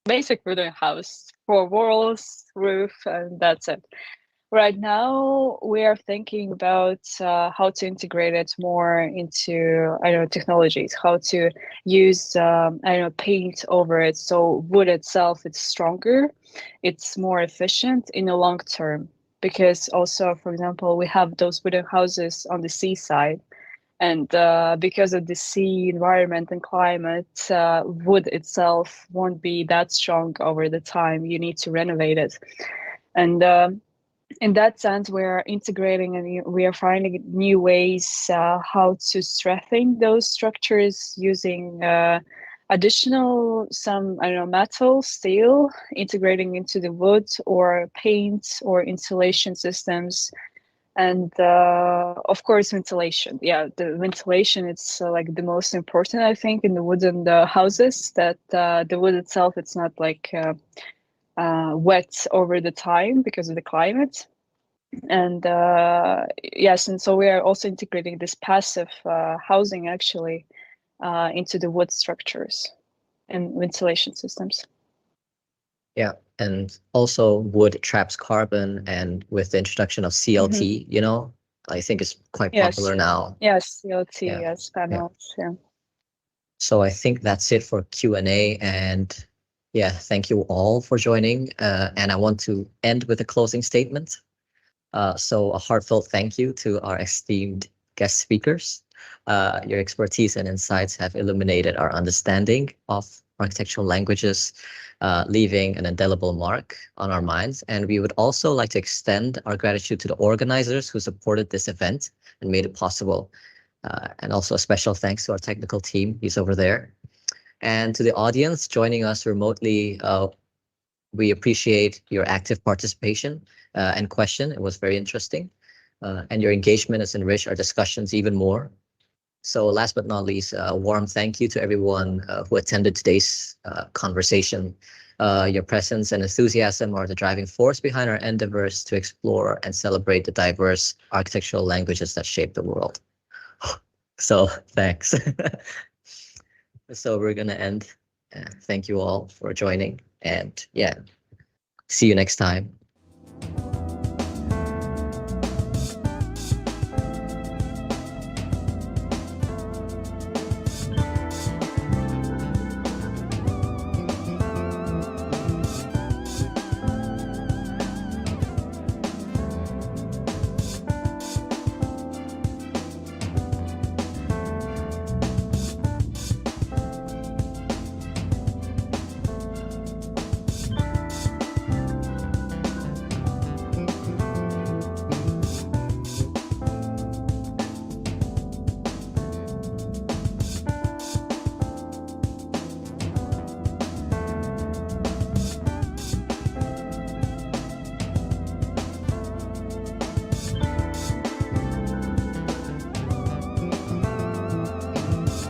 basic wooden house, 4 walls, roof, and that's it. Right now, we are thinking about how to integrate it more into, I don't know, technologies, how to use, I don't know, paint over it. So wood itself, it's stronger, it's more efficient in the long term. Because also, for example, we have those wooden houses on the seaside. And because of the sea environment and climate, wood itself won't be that strong over the time. You need to renovate it. And in that sense, we're integrating and we are finding new ways how to strengthen those structures using additional some, I don't know, metal, steel, integrating into the wood or paint or insulation systems. And of course, ventilation. Yeah, the ventilation, it's like the most important, I think, in the wooden houses, that the wood itself, it's not like wet over the time because of the climate. And yes, and so we are also integrating this passive housing actually into the wood structures and ventilation systems. Yeah, and also wood traps carbon, and with the introduction of CLT, you know, I think it's quite popular now. Yes, CLT, Yeah. yes, panels, yeah. So I think that's it for Q&A, and yeah, thank you all for joining. And I want to end with a closing statement. So a heartfelt thank you to our esteemed guest speakers. Your expertise and insights have illuminated our understanding of architectural languages, leaving an indelible mark on our minds. And we would also like to extend our gratitude to the organizers who supported this event and made it possible. And also a special thanks to our technical team, he's over there. And to the audience joining us remotely, We appreciate your active participation and question. It was very interesting. And your engagement has enriched our discussions even more. So last but not least, a warm thank you to everyone who attended today's conversation. Your presence and enthusiasm are the driving force behind our endeavors to explore and celebrate the diverse architectural languages that shape the world. So thanks. So we're going to end. Thank you all for joining. And yeah, see you next time.